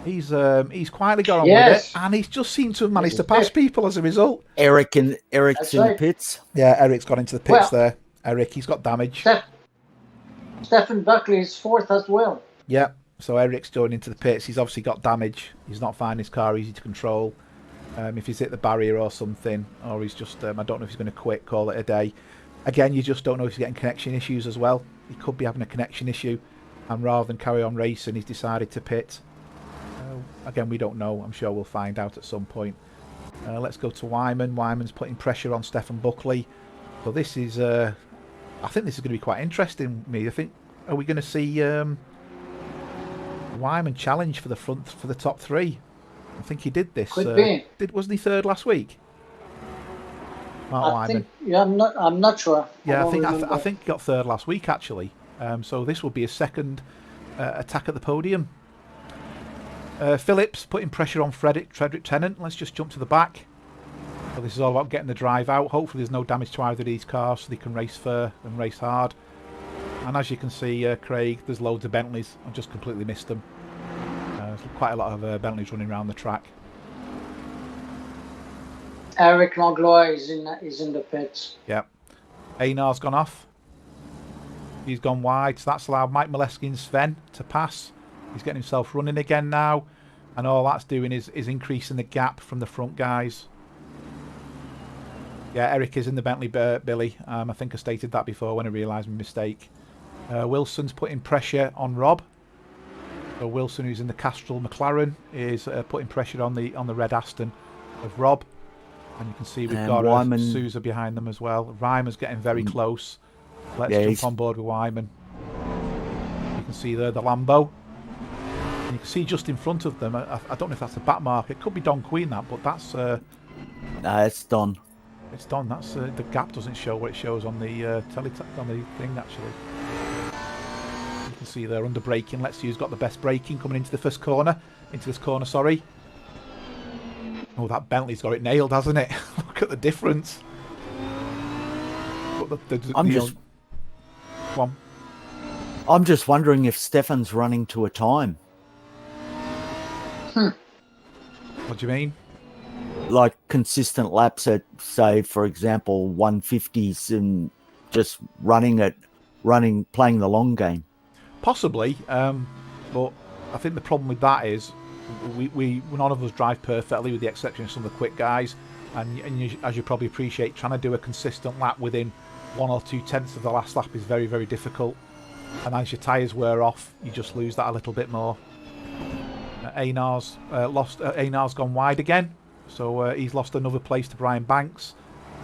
He's quietly got on with it, and he's just seemed to have managed to pass people as a result. Eric's in the pits. Yeah, Eric's gone into the pits there. Eric, he's got damage. Stefan Buckley is 4th as well. Yeah, so Eric's going into the pits. He's obviously got damage. He's not finding his car easy to control. If he's hit the barrier or something, or he's just, I don't know if he's going to quit, call it a day. Again, you just don't know if he's getting connection issues as well. He could be having a connection issue, and rather than carry on racing, he's decided to pit. Again, we don't know. I'm sure we'll find out at some point. Let's go to Wyman. Wyman's putting pressure on Stefan Buckley. So this is, I think this is going to be quite interesting. I think, are we going to see Wyman challenge for the top 3? I think he did this. Could be. Wasn't he 3rd last week? Mark Wyman. I'm not sure. Yeah, I think he got 3rd last week actually. So this will be a second attack at the podium. Phillips putting pressure on Frederick Tennant. Let's just jump to the back. So this is all about getting the drive out. Hopefully there's no damage to either of these cars so they can race fair and race hard. And as you can see, Craig, there's loads of Bentleys. I've just completely missed them. quite a lot of Bentleys running around the track. Eric Langlois is in the pits. Yep. Einar's gone off. He's gone wide, so that's allowed Mike Molesky and Sven to pass. He's getting himself running again now, and all that's doing is increasing the gap from the front guys. Yeah, Eric is in the Bentley, Billy. I think I stated that before when I realised my mistake. Wilson's putting pressure on Rob. So Wilson, who's in the Castrol McLaren, is putting pressure on the red Aston of Rob. And you can see we've got Sousa behind them as well. Reimer's getting very close. Let's jump on board with Wyman. You can see there the Lambo. And you can see just in front of them, I don't know if that's a back mark. It could be Don Queen, that, but that's... it's Don. It's Don. That's the gap doesn't show what it shows on the on the thing, actually. You can see there under braking. Let's see who's got the best braking coming into the first corner. Into this corner, sorry. Oh, that Bentley's got it nailed, hasn't it? Look at the difference. I'm just wondering if Stefan's running to a time. What do you mean? Like consistent laps at, say, for example, 150s and just playing the long game. Possibly, but I think the problem with that is we none of us drive perfectly, with the exception of some of the quick guys, and you, as you probably appreciate, trying to do a consistent lap within 1 or 2 tenths of the last lap is very, very difficult. And as your tyres wear off, you just lose that a little bit more. Einar's gone wide again, so he's lost another place to Brian Banks.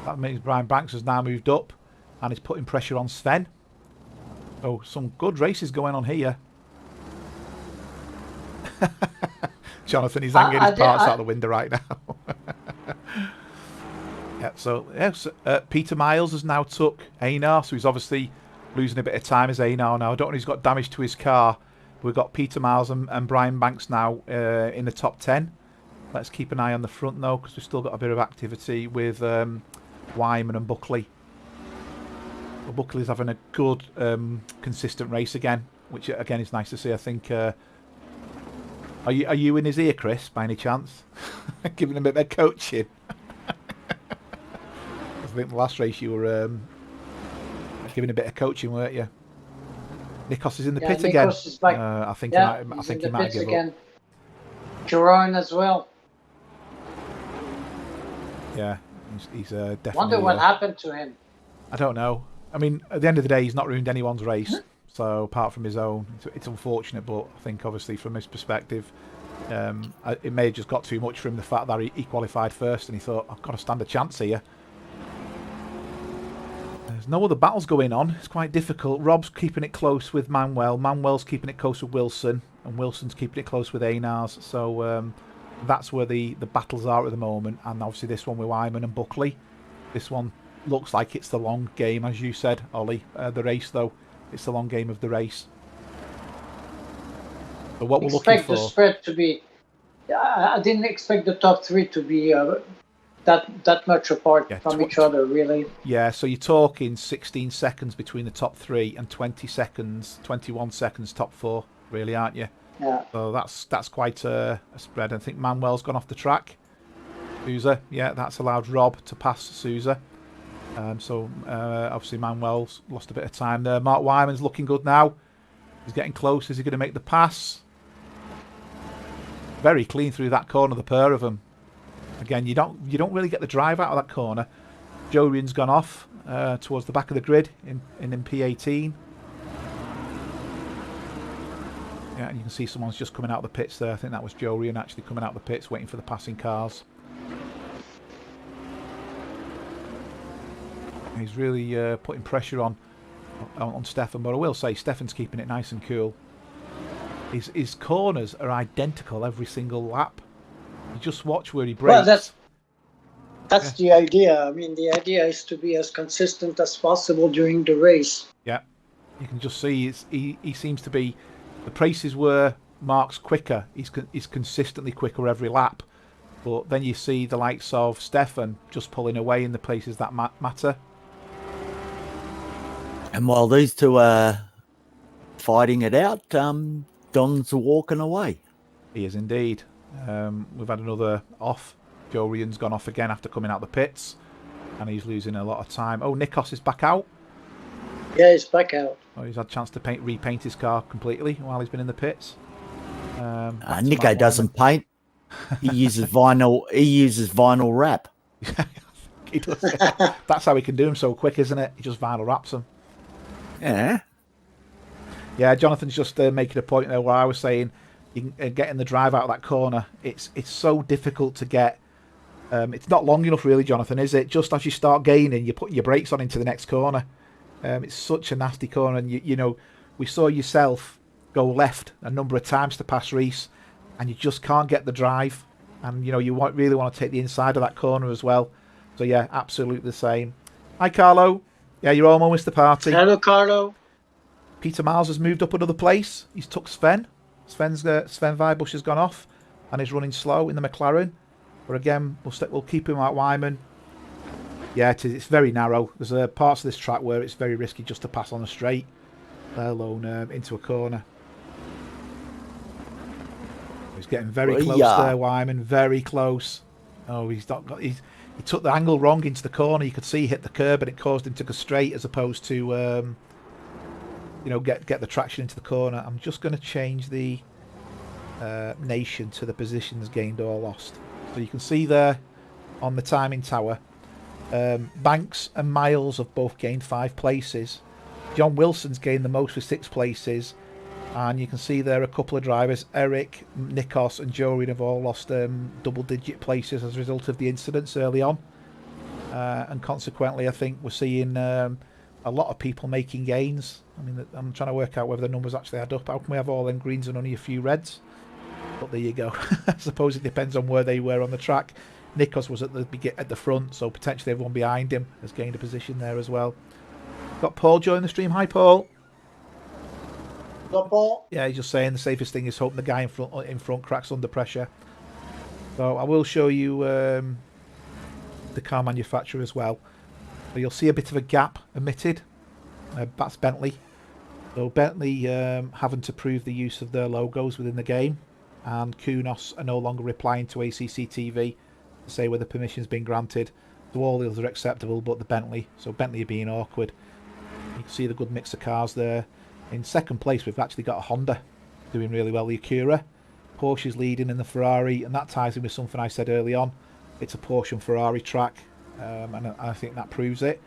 That means Brian Banks has now moved up and is putting pressure on Sven. So some good races going on here. Jonathan, he's hanging his parts out the window right now. Yeah, so yes, Peter Miles has now took Einar, so he's obviously losing a bit of time as Einar now. I don't know if he's got damage to his car. We've got Peter Miles and Brian Banks now in the top 10. Let's keep an eye on the front though, because we've still got a bit of activity with Wyman and Buckley. Well, Buckley's having a good consistent race again, which again is nice to see. I think are you in his ear, Chris, by any chance? Giving him a bit of coaching. I think the last race you were giving a bit of coaching, weren't you? Nikos is in the pit Nikos again. Is back. I think he might give again. up. Jerome as well. Yeah, he's definitely. Wonder what happened to him. I don't know. I mean, at the end of the day, he's not ruined anyone's race. So apart from his own, it's unfortunate. But I think obviously from his perspective, it may have just got too much for him. The fact that he qualified first and he thought, I've got to stand a chance here. There's no other battles going on. It's quite difficult. Rob's keeping it close with Manuel. Manuel's keeping it close with Wilson. And Wilson's keeping it close with Einars. So that's where the battles are at the moment. And obviously this one with Wyman and Buckley. This one looks like it's the long game, as you said, Ollie. The race, though, it's the long game of the race. But what we're looking for... the spread to be... I didn't expect the top three to be... that much apart from each other, really. Yeah, so you're talking 16 seconds between the top three and 21 seconds top four, really, aren't you? Yeah. So that's quite a spread. I think Manuel's gone off the track. Sousa, yeah, that's allowed Rob to pass Sousa. So obviously Manuel's lost a bit of time there. Mark Wyman's looking good now. He's getting close. Is he going to make the pass? Very clean through that corner, the pair of them. Again, you don't really get the drive out of that corner. Joe Ryan's gone off towards the back of the grid in P18. Yeah, and you can see someone's just coming out of the pits there. I think that was Joe Ryan actually coming out of the pits, waiting for the passing cars. He's really putting pressure on Stefan, but I will say Stefan's keeping it nice and cool. His corners are identical every single lap. You just watch where he brakes. Well, that's the idea. I mean, the idea is to be as consistent as possible during the race. Yeah, you can just see he seems to be the places where Mark's quicker. He's consistently quicker every lap, but then you see the likes of Stefan just pulling away in the places that matter. And while these two are fighting it out, Don's walking away. He is indeed. We've had another off. Joe Ryan's gone off again after coming out the pits, and he's losing a lot of time. Oh, Nikos is back out. Yeah, he's back out. Oh, he's had a chance to repaint his car completely while he's been in the pits. Nico doesn't paint. He uses vinyl. He uses vinyl wrap. He does. That's how he can do them so quick, isn't it? He just vinyl wraps them. Yeah. Yeah, Jonathan's just making a point there where I was saying, getting the drive out of that corner, it's so difficult to get. It's not long enough, really, Jonathan, is it? Just as you start gaining, you put your brakes on into the next corner. It's such a nasty corner, and you know, we saw yourself go left a number of times to pass Reese, and you just can't get the drive, and you know you really want to take the inside of that corner as well. So yeah, absolutely the same. Hi, Carlo. Yeah, you're almost the party. Hello, Carlo. Peter Miles has moved up another place. He's took Sven. Sven Weibusch has gone off, and he's running slow in the McLaren. But again, we'll keep him at Wyman. Yeah, it's very narrow. There's parts of this track where it's very risky just to pass on a straight, let alone into a corner. He's getting very close there, Wyman. Very close. Oh, he took the angle wrong into the corner. You could see he hit the curb, and it caused him to go straight as opposed to you know, get the traction into the corner. I'm just going to change the nation to the positions gained or lost. So you can see there on the timing tower, Banks and Miles have both gained 5 places. John Wilson's gained the most with 6 places, and you can see there a couple of drivers, Eric, Nikos and Joe Ryan, have all lost double-digit places as a result of the incidents early on, and consequently I think we're seeing a lot of people making gains. I mean, I'm trying to work out whether the numbers actually add up. How can we have all them greens and only a few reds? But there you go. I suppose it depends on where they were on the track. Nikos was at the front, so potentially everyone behind him has gained a position there as well. Got Paul joining the stream. Hi, Paul. Hello, Paul. Yeah, he's just saying the safest thing is hoping the guy in front cracks under pressure. So I will show you the car manufacturer as well. So you'll see a bit of a gap emitted. That's Bentley. So Bentley having to prove the use of their logos within the game, and Kunos are no longer replying to ACC TV to say whether permission's been granted. So all the others are acceptable, but the Bentley. So Bentley are being awkward. You can see the good mix of cars there. In second place, we've actually got a Honda doing really well, the Acura. Porsche's leading in the Ferrari, and that ties in with something I said early on. It's a Porsche and Ferrari track, and I think that proves it.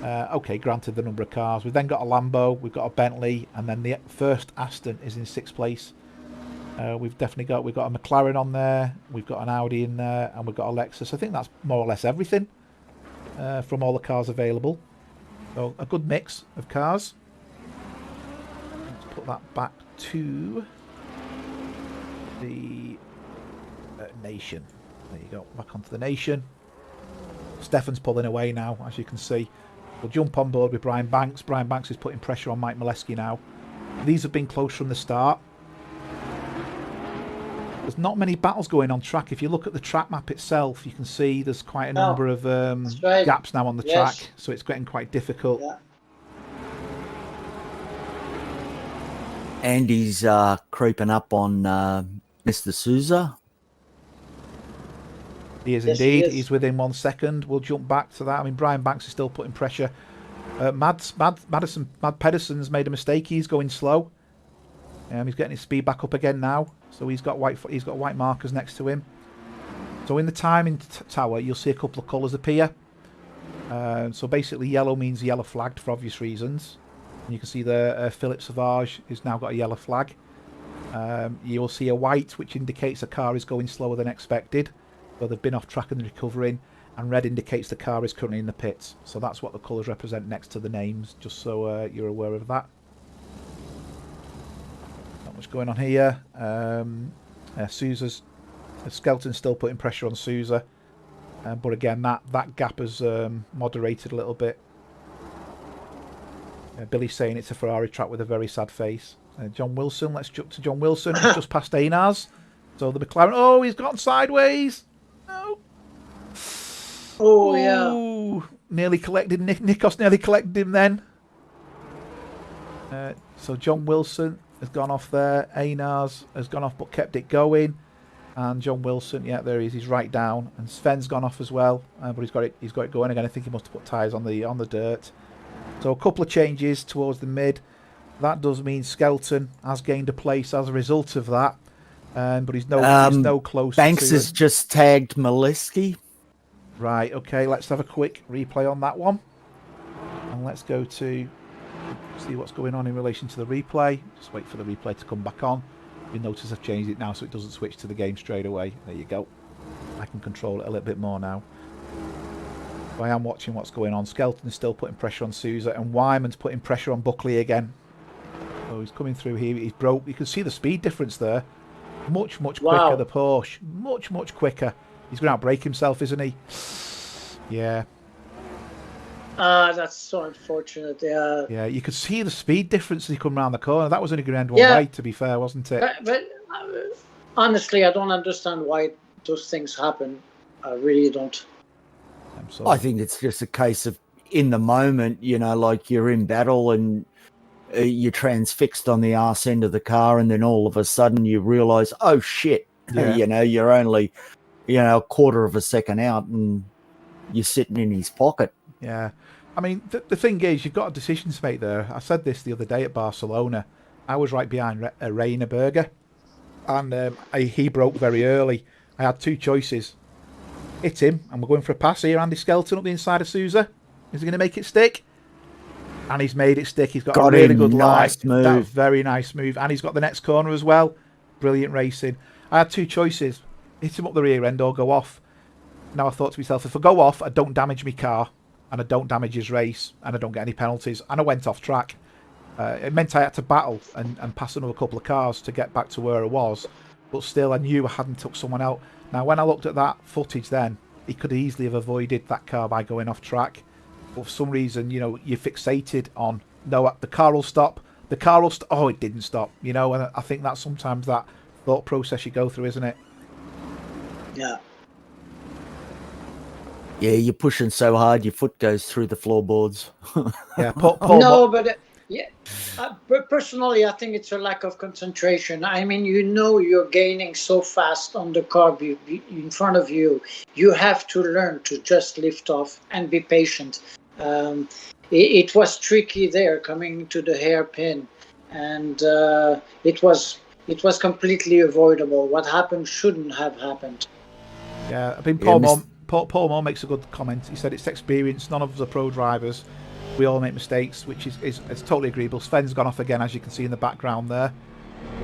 Okay, granted the number of cars. We've then got a Lambo, we've got a Bentley, and then the first Aston is in 6th place. We've got a McLaren on there, we've got an Audi in there, and we've got a Lexus. I think that's more or less everything from all the cars available. So a good mix of cars. Let's put that back to the nation. There you go, back onto the nation. Stefan's pulling away now, as you can see. We'll jump on board with Brian Banks. Brian Banks is putting pressure on Mike Molesky now. These have been close from the start. There's not many battles going on track. If you look at the track map itself, you can see there's quite a number of gaps now on the track, so it's getting quite difficult. Yeah. Andy's creeping up on Mr. Souza. He is Yes, indeed. he is. He's within 1 second. We'll jump back to that. I mean, Brian Banks is still putting pressure. Mad Pedersen's made a mistake. He's going slow. He's getting his speed back up again now. So he's got white markers next to him. So in the timing tower, you'll see a couple of colours appear. So basically, yellow means yellow flagged for obvious reasons. And you can see the Philippe Sauvage has now got a yellow flag. You'll see a white, which indicates a car is going slower than expected. So they've been off track and recovering, and red indicates the car is currently in the pits. So that's what the colours represent next to the names, just so you're aware of that. Not much going on here. Skelton's still putting pressure on Souza, but again that gap has moderated a little bit. Billy's saying it's a Ferrari track with a very sad face. John Wilson, let's jump to John Wilson. He's just past Einars. So the McLaren, oh, he's gone sideways. No. Oh, yeah. Nearly collected, Nikos nearly collected him then. So John Wilson, has gone off there. Einars has gone off but kept it going. And John Wilson, yeah, there he is. He's right down. And Sven's gone off as well, but he's got it going again. I think he must have put tyres on the dirt. So a couple of changes towards the mid. That does mean Skelton has gained a place as a result of that. But he's no closer. Banks has just tagged Maliski. Right, okay, let's have a quick replay on that one. And let's go to see what's going on in relation to the replay. Just wait for the replay to come back on. You'll notice I've changed it now so it doesn't switch to the game straight away. There you go. I can control it a little bit more now. So I am watching what's going on. Skelton is still putting pressure on Sousa, and Wyman's putting pressure on Buckley again. So he's coming through here. He's broke. You can see the speed difference there. Much quicker, the Porsche. Much quicker. He's going to outbrake himself, isn't he? Yeah. That's so unfortunate. Yeah. Yeah, you could see the speed difference as he come around the corner. That was only going to end one way, to be fair, wasn't it? But honestly, I don't understand why those things happen. I really don't. I'm sorry. I think it's just a case of in the moment, like you're in battle and you're transfixed on the arse end of the car, and then all of a sudden you realise, oh shit, you're only, a quarter of a second out and you're sitting in his pocket. Yeah. I mean, the thing is, you've got a decision to make there. I said this the other day at Barcelona. I was right behind Rainerberger, and he broke very early. I had two choices. Hit him, and we're going for a pass here. Andy Skelton up the inside of Sousa. Is he going to make it stick? And he's made it stick. He's got a really good nice line. That's very nice move. And he's got the next corner as well. Brilliant racing. I had two choices. Hit him up the rear end or go off. Now I thought to myself, if I go off, I don't damage my car, and I don't damage his race, and I don't get any penalties. And I went off track. It meant I had to battle and pass another couple of cars to get back to where I was. But still, I knew I hadn't took someone out. Now, when I looked at that footage then, he could easily have avoided that car by going off track. But for some reason, you're fixated on, no, the car will stop. The car will stop. Oh, it didn't stop. And I think that's sometimes that thought process you go through, isn't it? Yeah. Yeah, you're pushing so hard, your foot goes through the floorboards. Yeah, but personally, I think it's a lack of concentration. I mean, you're gaining so fast on the car in front of you. You have to learn to just lift off and be patient. It was tricky there coming to the hairpin, and it was completely avoidable. What happened shouldn't have happened. Yeah, I think Paul Moore makes a good comment. He said it's experience. None of us are pro drivers. We all make mistakes, which is totally agreeable. Sven's gone off again, as you can see in the background there.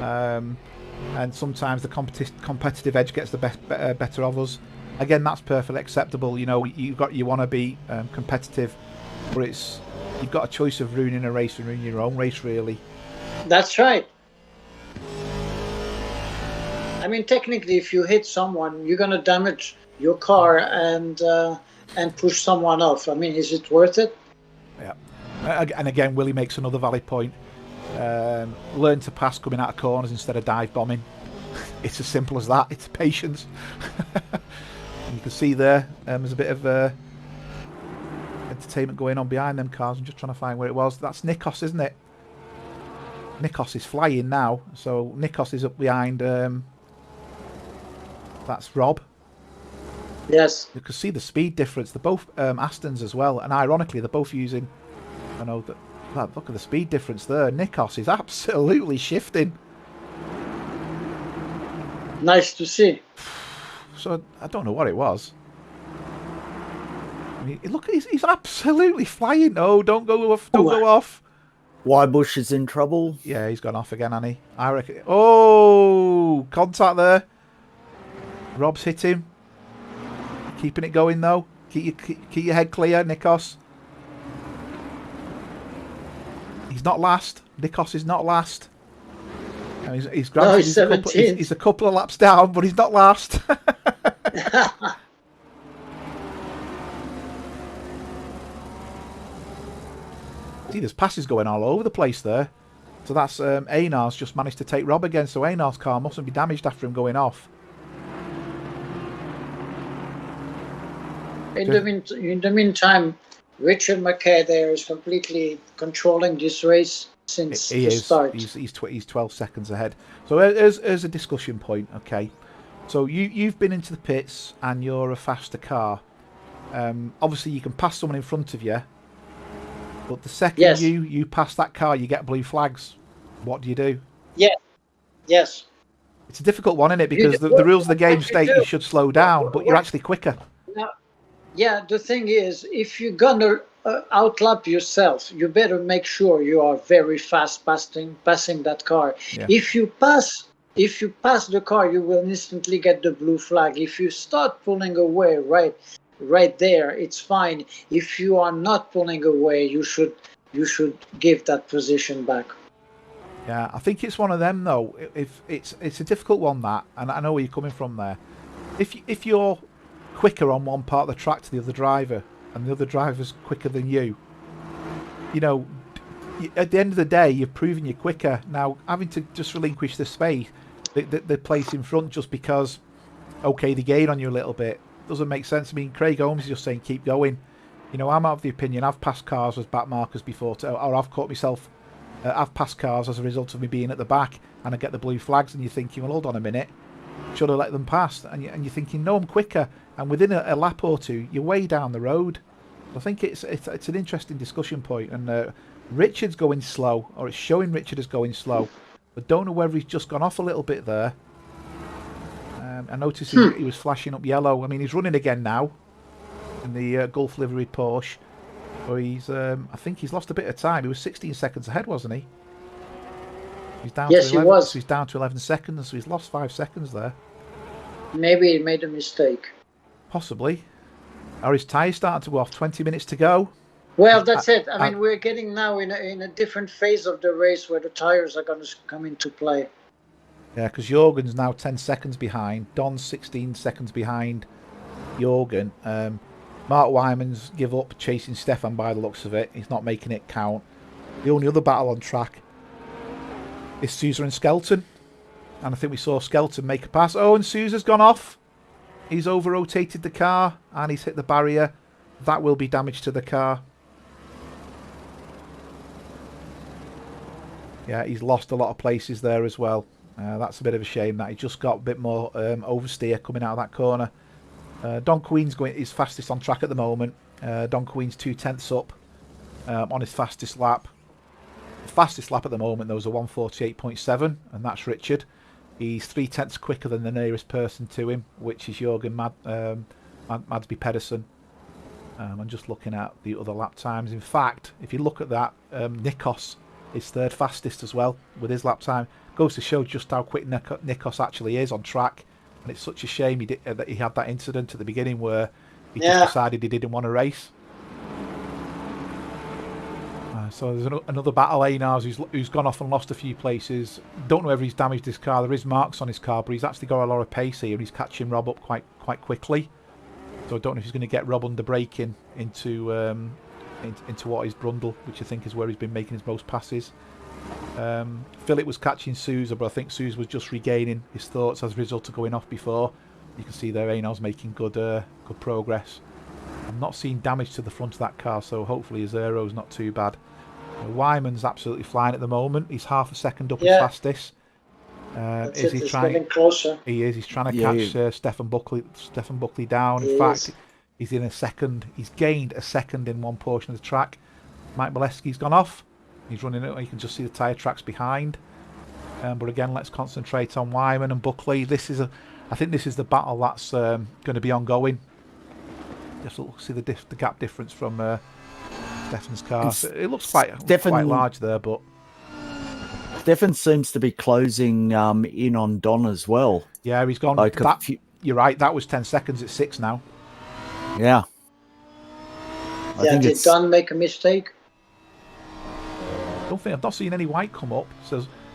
And sometimes the competitive edge gets the better of us. Again, that's perfectly acceptable. You want to be competitive, but you've got a choice of ruining a race and ruining your own race, really. That's right. I mean, technically, if you hit someone, you're going to damage your car and push someone off. I mean, is it worth it? Yeah. And again, Willie makes another valid point. Learn to pass coming out of corners instead of dive bombing. It's as simple as that. It's patience. You can see there's a bit of entertainment going on behind them cars. I'm just trying to find where it was. That's Nikos, isn't it? Nikos is flying now. So Nikos is up behind. That's Rob. Yes. You can see the speed difference. They're both Astons as well, and ironically, they're both using. I know that. Look at the speed difference there. Nikos is absolutely shifting. Nice to see. So I don't know what it was. I mean, look, he's absolutely flying. Oh, don't go off! Don't go off. Wybush is in trouble. Yeah, he's gone off again, hasn't he? I reckon. Oh, contact there. Rob's hit him. Keeping it going though. Keep your head clear, Nikos. He's not last. Nikos is not last. He's granted. No, he's 17. He's a couple of laps down, but he's not last. See, there's passes going all over the place there. So that's Einar's just managed to take Rob again. So Einar's car mustn't be damaged after him going off. In the meantime, Richard McKay there is completely controlling this race. since He the is. start. He's 12 seconds ahead. So here's a discussion point. Okay, so you've been into the pits and you're a faster car. Obviously, you can pass someone in front of you, but the second Yes. you pass that car, you get blue flags. What do you do? Yeah. Yes. It's a difficult one, isn't it? Because the rules of the game state you should slow down, but you're actually quicker. Now, yeah, the thing is, if you're gonna outlap yourself, you better make sure you are very fast passing that car. Yeah. If you pass the car, you will instantly get the blue flag. If you start pulling away right there, it's fine. If you are not pulling away, you should give that position back. Yeah, I think it's one of them though. If it's a difficult one, that, and I know where you're coming from there. If you're quicker on one part of the track to the other driver, and the other driver's quicker than you, you know, at the end of the day, you've proven you're quicker. Now, having to just relinquish the space, the place in front, just because, okay, they gain on you a little bit, doesn't make sense. I mean, Craig Holmes is just saying keep going. You know, I'm of the opinion I've passed cars as back markers before, or I've caught myself. I've passed cars as a result of me being at the back, and I get the blue flags, and you're thinking, well, hold on a minute, should I let them pass? And you're thinking, no, I'm quicker. And within a lap or two, you're way down the road. I think it's an interesting discussion point. And Richard's going slow, or it's showing Richard as going slow, but don't know whether he's just gone off a little bit there. I noticed he was flashing up yellow. I mean, he's running again now in the Gulf livery Porsche. But I think he's lost a bit of time. He was 16 seconds ahead, wasn't he? He's down Yes, to 11, he was. So he's down to 11 seconds, so he's lost 5 seconds there. Maybe he made a mistake. Possibly. Are his tyres starting to go off? 20 minutes to go. Well, that's it. I mean, we're getting now in a different phase of the race where the tires are going to come into play. Yeah, because Jorgen's now 10 seconds behind. Don's 16 seconds behind Jorgen. Mark Wyman's give up chasing Stefan by the looks of it. He's not making it count. The only other battle on track is Sousa and Skelton. And I think we saw Skelton make a pass. Oh, and Sousa's gone off. He's over-rotated the car and he's hit the barrier. That will be damage to the car. Yeah, he's lost a lot of places there as well. That's a bit of a shame that he just got a bit more oversteer coming out of that corner. Don Queen's is fastest on track at the moment. Don Queen's 2/10 up on his fastest lap. The fastest lap at the moment, though, is a 1:48.7, and that's Richard. He's 3/10 quicker than the nearest person to him, which is Jürgen Madsby Pedersen. I'm just looking at the other lap times. In fact, if you look at that, Nikos is third fastest as well with his lap time. Goes to show just how quick Nikos actually is on track. And it's such a shame that he had that incident at the beginning where he just decided he didn't want to race. So there's another battle. Einars who's gone off and lost a few places. Don't know whether he's damaged his car. There is marks on his car, but he's actually got a lot of pace here. He's catching Rob up quite quickly. So I don't know if he's going to get Rob under braking into what is Brundle, which I think is where he's been making his most passes. Philip was catching Sousa, but I think Sousa was just regaining his thoughts as a result of going off before. You can see there Einar's making good progress. I'm not seeing damage to the front of that car, so hopefully his aero's not too bad. Wyman's absolutely flying at the moment. He's half a second up his fastest. He's getting closer. He is. He's trying to catch Stefan Buckley down. In fact, he's in a second. He's gained a second in one portion of the track. Mike Bolesky's gone off. He's running it. You can just see the tyre tracks behind. But again, let's concentrate on Wyman and Buckley. I think this is the battle that's going to be ongoing. Just see the gap difference from Stefan's car. It looks quite large there, but Stefan seems to be closing in on Don as well. Yeah, he's gone. You're right. That was 10 seconds. It's 6 now. Yeah. Did Don make a mistake? I've not seen any white come up.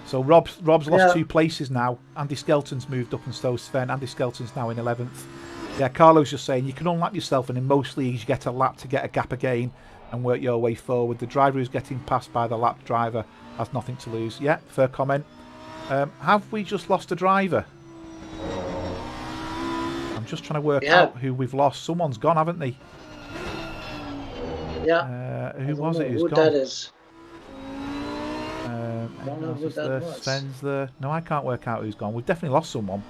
So Rob's lost 2 places now. Andy Skelton's moved up and so Sven. Andy Skelton's now in 11th. Yeah, Carlo's just saying you can unlap yourself, and in most leagues you get a lap to get a gap again and work your way forward. The driver who's getting passed by the lap driver has nothing to lose. Yeah, fair comment. Have we just lost a driver? I'm just trying to work out who we've lost. Someone's gone, haven't they? Yeah. Who was it who's who gone? That is. Don't know who else that there? was. Sven's there. No, I can't work out who's gone. We've definitely lost someone.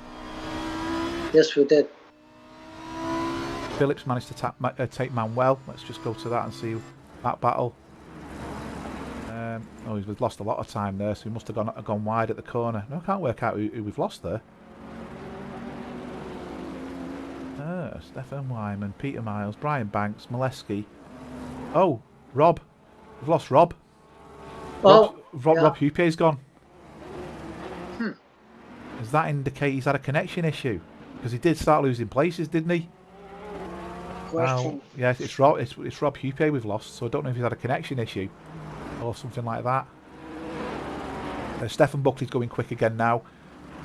Yes, we did. Phillips managed to take Manuel. Let's just go to that and see that battle. We've lost a lot of time there, so we must have gone wide at the corner. No, I can't work out who we've lost there. Stefan Wyman, Peter Miles, Brian Banks, Molesky. Oh, Rob. We've lost Rob. Oh, Rob Hupier's gone. Hmm. Does that indicate he's had a connection issue? Because he did start losing places, didn't he? Question. Yeah, it's Rob Hupier we've lost, so I don't know if he's had a connection issue or something like that. Stefan Buckley's going quick again now.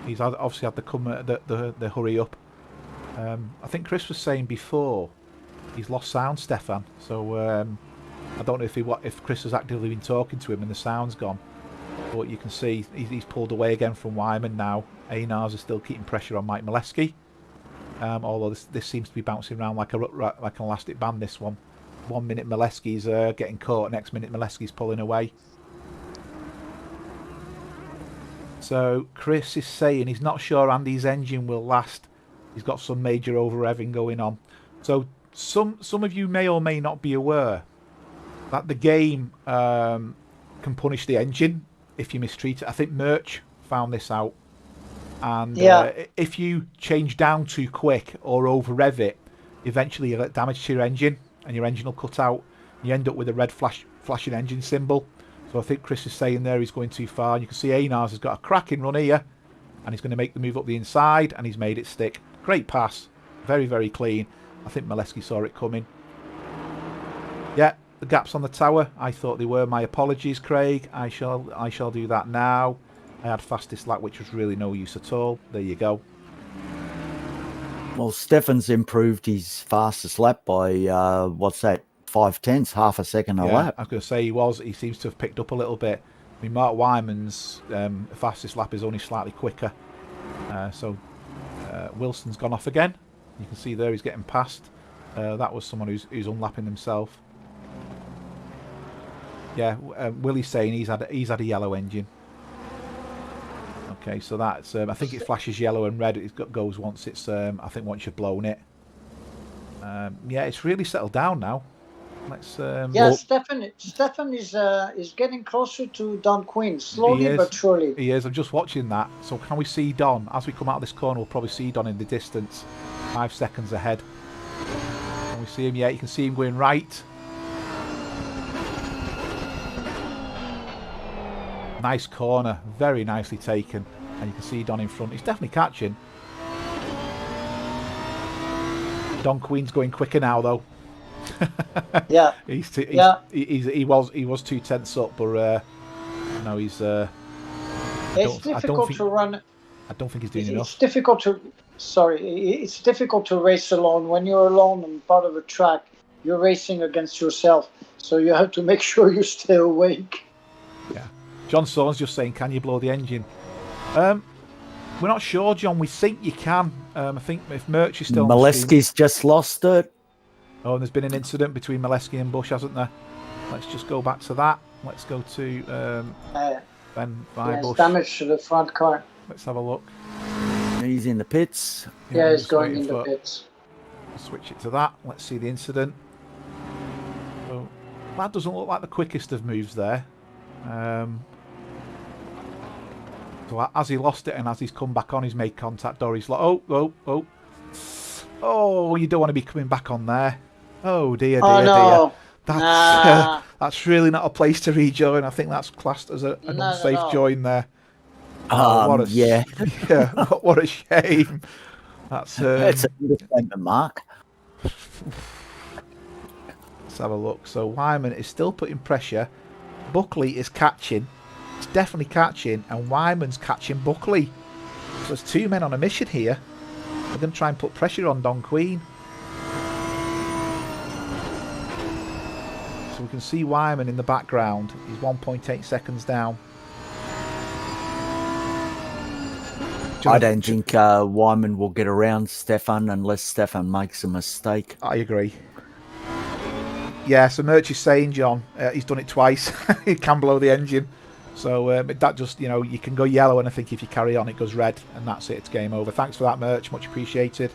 He's obviously had the hurry up. I think Chris was saying before he's lost sound, Stefan. So I don't know if Chris has actively been talking to him and the sound's gone. But you can see he's pulled away again from Wyman now. Einars is still keeping pressure on Mike Molesky. Although this seems to be bouncing around like an elastic band, this one. 1 minute Molesky's getting caught, next minute Molesky's pulling away. So Chris is saying he's not sure Andy's engine will last. He's got some major over-revving going on. So some of you may or may not be aware that the game can punish the engine if you mistreat it. I think Merch found this out. And if you change down too quick or over-rev it, eventually you'll get damage to your engine and your engine will cut out. You end up with a red flashing engine symbol. So I think Chris is saying there he's going too far. And you can see Einars has got a cracking run here. And he's going to make the move up the inside. And he's made it stick. Great pass. Very, very clean. I think Molesky saw it coming. Yeah, the gaps on the tower. I thought they were. My apologies, Craig. I shall do that now. I had fastest lap, which was really no use at all. There you go. Well, Stefan's improved his fastest lap by, 5/10, half a second a lap. I was going to say he seems to have picked up a little bit. I mean, Mark Wyman's fastest lap is only slightly quicker. Wilson's gone off again. You can see there he's getting past. That was someone who's unlapping himself. Yeah, Willie's saying he's had a yellow engine. Okay, so that's I think it flashes yellow and red. It goes once it's I think once you've blown it. Yeah, it's really settled down now. Let's Stefan is getting closer to Don Quinn, slowly but surely. He is. I'm just watching that. So can we see Don as we come out of this corner? We'll probably see Don in the distance, 5 seconds ahead. Can we see him? Yeah, you can see him going right. Nice corner, very nicely taken, and you can see Don in front. He's definitely catching. Don Queen's going quicker now, though. Yeah, he was 2 tenths up, but no, he's. It's difficult to run. I don't think he's doing enough. It's difficult to race alone. When you're alone on part of a track, you're racing against yourself, so you have to make sure you stay awake. Yeah. John Sawn's just saying, can you blow the engine? We're not sure, John. We think you can. I think if Merch is still Molesky's just lost it. Oh, and there's been an incident between Molesky and Bush, hasn't there? Let's just go back to that. Let's go to Ben Bush. Damage to the front car. Let's have a look. He's in the pits. Yeah, he's going in the pits. Switch it to that. Let's see the incident. So, that doesn't look like the quickest of moves there. So as he lost it and as he's come back on, he's made contact, or he's like, oh, you don't want to be coming back on there. Oh dear. That's really not a place to rejoin. I think that's classed as an unsafe join there. What a shame. That's it's an understatement, Mark. Let's have a look. So Wyman is still putting pressure. Buckley is catching. It's definitely catching, and Wyman's catching Buckley. So there's 2 men on a mission here. We're going to try and put pressure on Don Queen. So we can see Wyman in the background. He's 1.8 seconds down. I don't think Wyman will get around Stefan unless Stefan makes a mistake. I agree. Yeah, so Merch is saying, John, he's done it twice. He can blow the engine. So that just, you can go yellow, and I think if you carry on, it goes red, and that's it. It's game over. Thanks for that merch, much appreciated.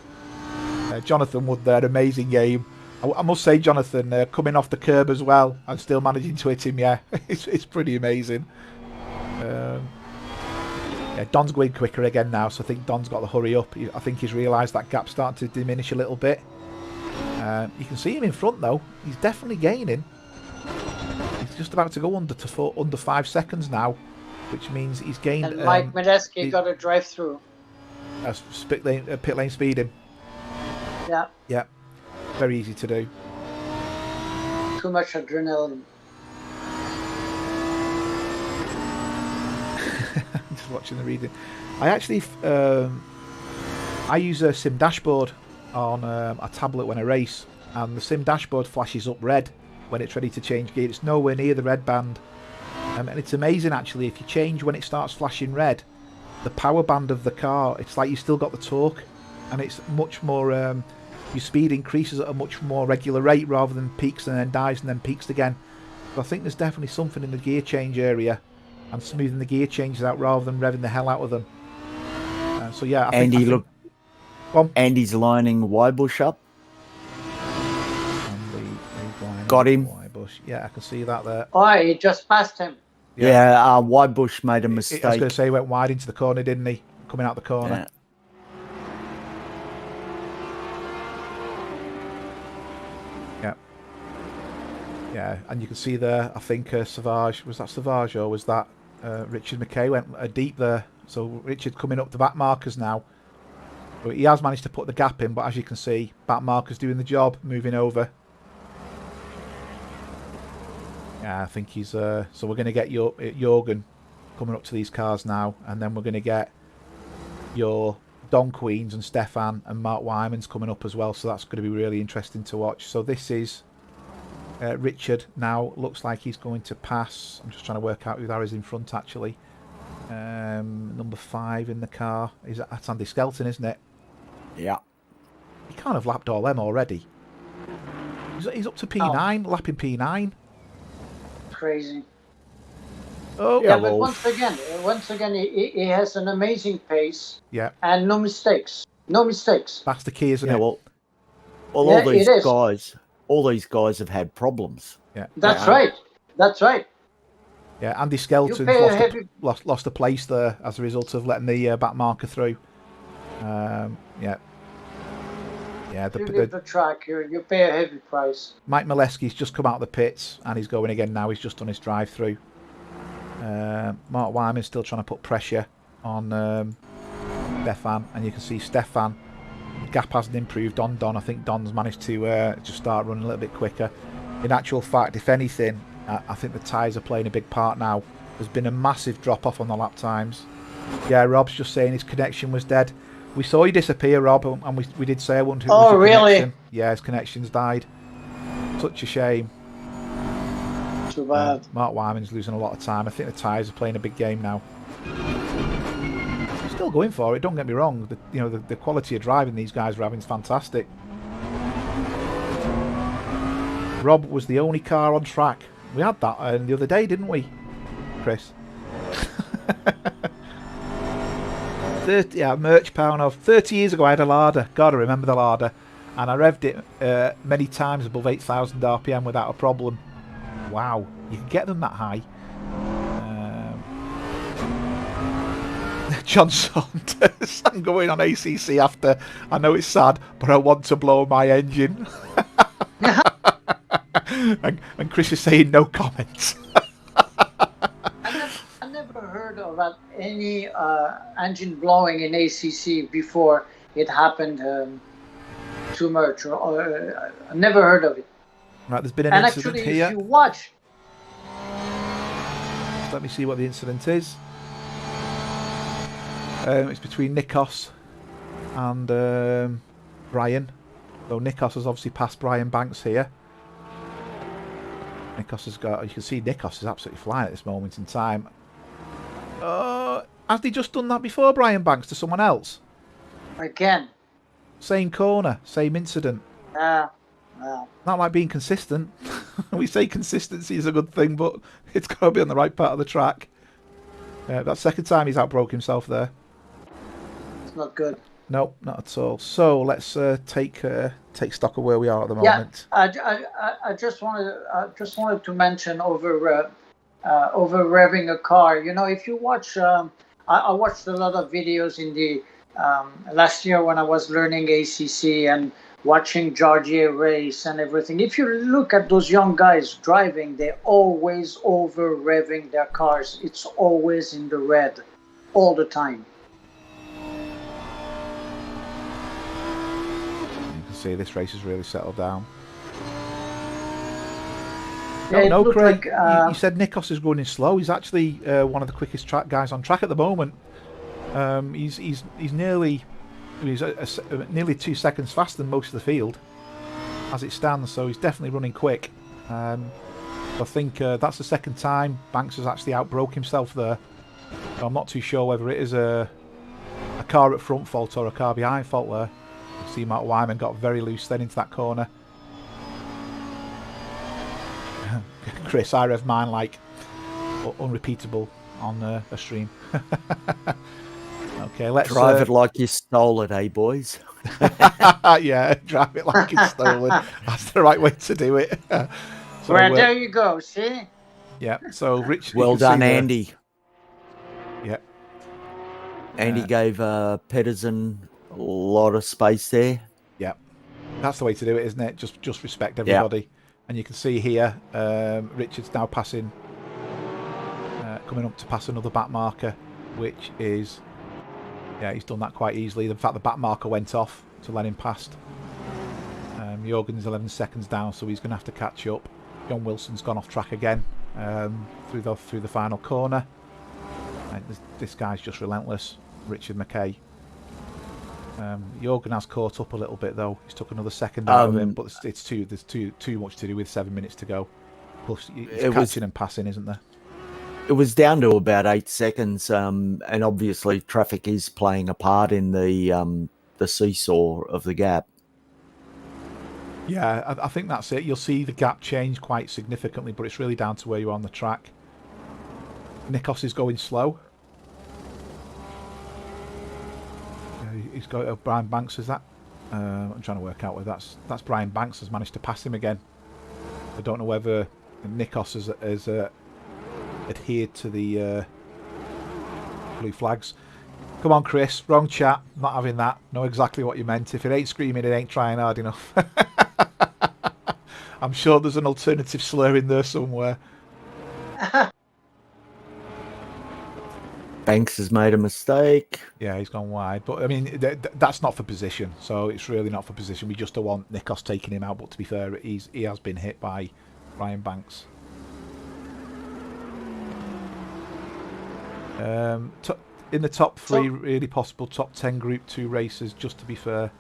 Jonathan Wood there, amazing game. I must say, Jonathan, coming off the curb as well and still managing to hit him, yeah, it's pretty amazing. Yeah, Don's going quicker again now, so I think Don's got to hurry up. I think he's realised that gap's starting to diminish a little bit. You can see him in front though. He's definitely gaining. He's just about to go under 5 seconds now, which means he's gained. And Mike Medeski got a drive through. Pit lane speed him. Yeah. Yeah. Very easy to do. Too much adrenaline. Just watching the reading. I actually I use a sim dashboard on a tablet when I race, and the sim dashboard flashes up red when it's ready to change gear. It's nowhere near the red band, and it's amazing actually. If you change when it starts flashing red, the power band of the car, it's like you still got the torque, and it's much more. Your speed increases at a much more regular rate rather than peaks and then dives and then peaks again. So I think there's definitely something in the gear change area and smoothing the gear changes out rather than revving the hell out of them. So yeah, Andy's lining Wybush up. Got him. Wybush. Yeah, I can see that there. Oh, he just passed him. Yeah, Wybush made a mistake. I was going to say he went wide into the corner, didn't he? Coming out the corner. Yeah. Yeah, and you can see there, I think Savage, was that Savage or was that Richard McKay went deep there. So Richard coming up the back markers now. But he has managed to put the gap in, but as you can see, back markers doing the job, moving over. Yeah, I think he's... so we're going to get Jorgen coming up to these cars now, and then we're going to get your Don Queens and Stefan and Mark Wyman's coming up as well, so that's going to be really interesting to watch. So this is... Richard now looks like he's going to pass. I'm just trying to work out who that is in front actually. Number 5 in the car. That's Andy Skelton, isn't it? Yeah. He can't have lapped all them already. He's up to P9, lapping P9. Crazy. Oh, yeah, but once again, he has an amazing pace. Yeah. And no mistakes. No mistakes. That's the key, isn't it? Well, all these guys. All these guys have had problems. Yeah, that's right. That's right. Yeah, Andy Skelton lost a place there as a result of letting the back marker through. Yeah. The track, you pay a heavy price. Mike Molesky's just come out of the pits and he's going again now. He's just done his drive-through. Mark Wyman's still trying to put pressure on Stefan, and you can see Stefan. The gap hasn't improved on Don. I think Don's managed to just start running a little bit quicker. In actual fact, if anything, I think the tyres are playing a big part now. There's been a massive drop-off on the lap times. Yeah, Rob's just saying his connection was dead. We saw you disappear, Rob, and we did say I wonder who was your really? Connection. Yeah, his connection's died. Such a shame. Too bad. Mark Wyman's losing a lot of time. I think the tyres are playing a big game now. Still going for it, don't get me wrong. The quality of driving these guys are having is fantastic. Rob was the only car on track. We had that the other day, didn't we, Chris? 30, yeah, Merch Pound of 30 years ago I had a Lada. God, I remember the Lada. And I revved it many times above 8,000 RPM without a problem. Wow, you can get them that high. John Saunders, I'm going on ACC after. I know it's sad, but I want to blow my engine. and Chris is saying no comments. I never heard of any engine blowing in ACC before it happened too much. I never heard of it. Right, there's been an incident actually, here. If you watch... Let me see what the incident is. It's between Nikos and Brian. So Nikos has obviously passed Brian Banks here. Nikos has got... You can see Nikos is absolutely flying at this moment in time. Has he just done that before, Brian Banks, to someone else? Again. Same corner, same incident. Well. Not like being consistent. We say consistency is a good thing, but it's got to be on the right part of the track. That's the second time he's outbroke himself there. It's not good. No, not at all. So let's take stock of where we are at the moment. I just wanted to mention over revving a car. You know, if you watch, I watched a lot of videos in the last year when I was learning ACC and watching Georgia race and everything. If you look at those young guys driving, they're always over revving their cars. It's always in the red, all the time. See, this race has really settled down. Yeah, no, Craig. Like, you said Nikos is running slow. He's actually one of the quickest track guys on track at the moment. He's nearly nearly 2 seconds faster than most of the field as it stands. So he's definitely running quick. I think that's the second time Banks has actually outbroke himself there. So I'm not too sure whether it is a car at front fault or a car behind fault there. See, Mark Wyman got very loose then into that corner. Chris, I rev mine like unrepeatable on a stream. Okay, let's drive it like you stole it, eh, boys? Yeah, drive it like it's stolen. That's the right way to do it. So, well, there you go. See? Yeah. So, Rich. Well done, Andy. Yeah. Andy gave Pedersen a lot of space there. Yeah, that's the way to do it, isn't it? Just respect everybody. Yeah. And you can see here, Richard's now passing, coming up to pass another back marker, which is, yeah, he's done that quite easily. In fact, the back marker went off to let him past. Jorgen's 11 seconds down, so he's going to have to catch up. John Wilson's gone off track again through the final corner. And this guy's just relentless, Richard McKay. Jorgen has caught up a little bit though. He's took another second out of him, but there's too much to do with 7 minutes to go. Plus, it's catching and passing, isn't there? It was down to about 8 seconds, and obviously traffic is playing a part in the seesaw of the gap. Yeah, I think that's it. You'll see the gap change quite significantly, but it's really down to where you are on the track. Nikos is going slow. He's got Brian Banks, is that? I'm trying to work out whether that's Brian Banks has managed to pass him again. I don't know whether Nikos has adhered to the blue flags. Come on, Chris. Wrong chat. Not having that. Know exactly what you meant. If it ain't screaming, it ain't trying hard enough. I'm sure there's an alternative slur in there somewhere. Banks has made a mistake. Yeah, he's gone wide. But, I mean, that's not for position. So it's really not for position. We just don't want Nikos taking him out. But to be fair, he has been hit by Brian Banks. In the top 3, really possible top 10 Group 2 races, just to be fair.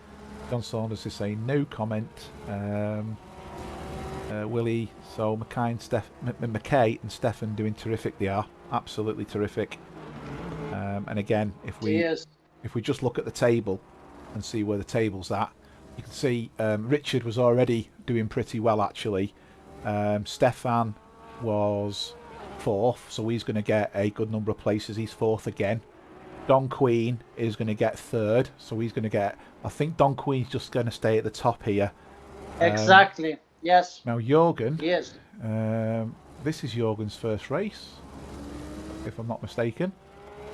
John Saunders is saying no comment. Willie, so McKay and Stefan doing terrific. They are absolutely terrific. And again, if we just look at the table and see where the table's at, you can see Richard was already doing pretty well actually. Stefan was 4th, so he's going to get a good number of places. He's 4th again. Don Queen is going to get 3rd, so he's going to get. I think Don Queen's just going to stay at the top here. Exactly. Yes. Now Jorgen. Yes. This is Jorgen's first race, if I'm not mistaken.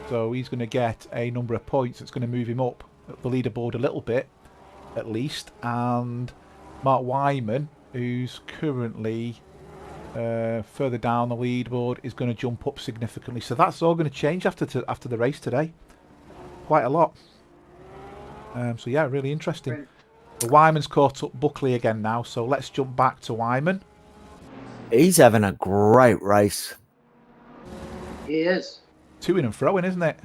So he's going to get a number of points that's going to move him up the leaderboard a little bit, at least. And Mark Wyman, who's currently further down the leaderboard, is going to jump up significantly. So that's all going to change after the race today. Quite a lot. So yeah, really interesting. The Wyman's caught up Buckley again now, so let's jump back to Wyman. He's having a great race. He is. To-ing and throwing, isn't it?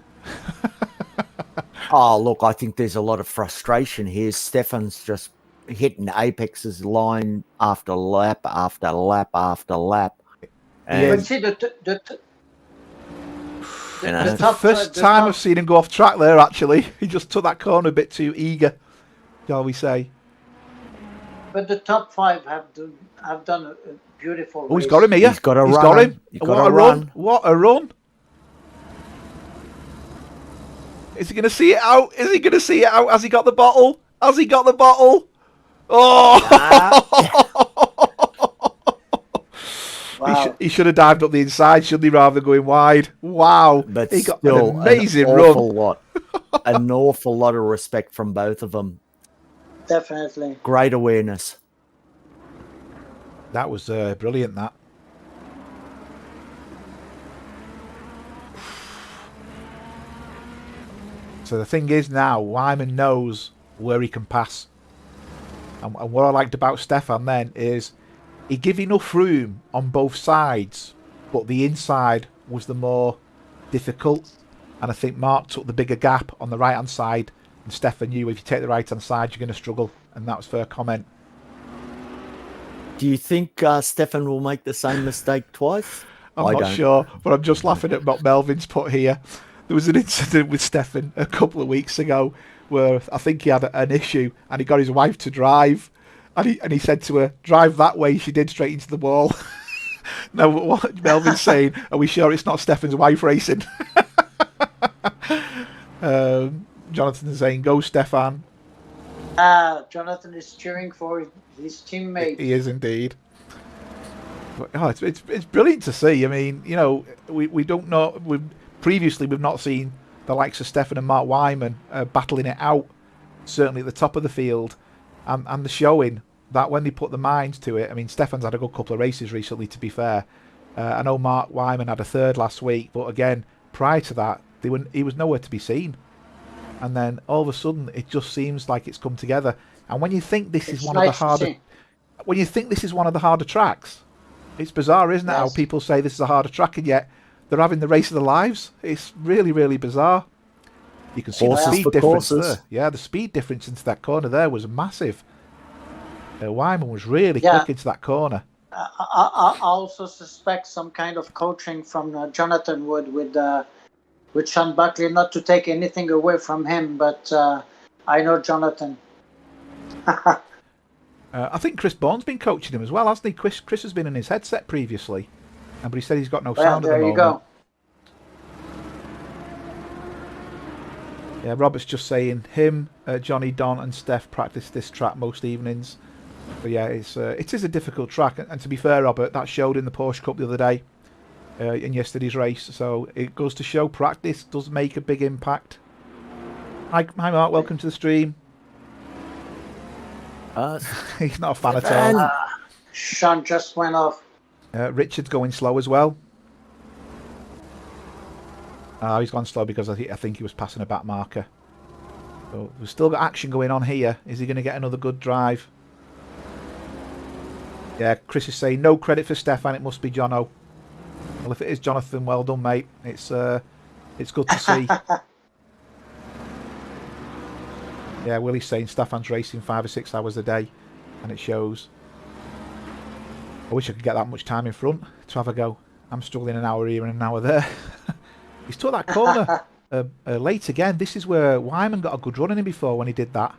Oh, look, I think there's a lot of frustration here. Stefan's just hitting Apex's line after lap after lap after lap. And, but see, the first time I've seen him go off track there, actually. He just took that corner a bit too eager, shall we say. But the top 5 have done a beautiful race. Oh, he's got him here. He's got a run. Got him. What a run. What a run. Is he going to see it out? Is he going to see it out? Has he got the bottle? Has he got the bottle? Oh! Wow. He should have dived up the inside, shouldn't he, rather than going wide? Wow. But he got still, an amazing an awful run. lot, an awful lot of respect from both of them. Definitely. Great awareness. That was brilliant, that. So the thing is now, Wyman knows where he can pass. And what I liked about Stefan then is he gave enough room on both sides, but the inside was the more difficult. And I think Mark took the bigger gap on the right-hand side, and Stefan knew if you take the right-hand side, you're going to struggle. And that was fair comment. Do you think Stefan will make the same mistake twice? I'm not sure, but I'm just laughing at what Melvin's put here. There was an incident with Stefan a couple of weeks ago where I think he had an issue and he got his wife to drive, and he said to her, "Drive that way." She did, straight into the wall. Now, what Melvin's saying, are we sure it's not Stefan's wife racing? Jonathan's saying, "Go, Stefan." Jonathan is cheering for his teammate. He is indeed. But, it's brilliant to see. I mean, you know, we don't know. Previously, we've not seen the likes of Stefan and Mark Wyman battling it out, certainly at the top of the field, and the showing that when they put the minds to it. I mean, Stefan's had a good couple of races recently, to be fair. I know Mark Wyman had a third last week, but again, prior to that, he was nowhere to be seen. And then all of a sudden, it just seems like it's come together. And when you think this is one of the harder tracks, it's bizarre, isn't it? How people say this is a harder track, and yet they're having the race of their lives. It's really, really bizarre. You can see the speed difference there. Yeah, the speed difference into that corner there was massive. Wyman was really quick into that corner. I also suspect some kind of coaching from Jonathan Wood with Sean Buckley, not to take anything away from him, but I know Jonathan. I think Chris Bourne's been coaching him as well, hasn't he? Chris has been in his headset previously, but he said he's got no sound at the moment. There you go. Yeah, Robert's just saying him, Johnny, Don, and Steph practice this track most evenings. But yeah, it is a difficult track, and to be fair, Robert, that showed in the Porsche Cup the other day, in yesterday's race. So it goes to show practice does make a big impact. Hi Mark, welcome to the stream. He's not a fan at all. Sean just went off. Richard's going slow as well. He's gone slow because I think he was passing a back marker. So we've still got action going on here. Is he going to get another good drive? Yeah, Chris is saying no credit for Stefan. It must be Jono. Well, if it is Jonathan, well done, mate. It's good to see. Yeah, Willie's saying Stefan's racing 5 or 6 hours a day, and it shows. I wish I could get that much time in front to have a go. I'm struggling an hour here and an hour there. He's took that corner late again. This is where Wyman got a good run in him before when he did that.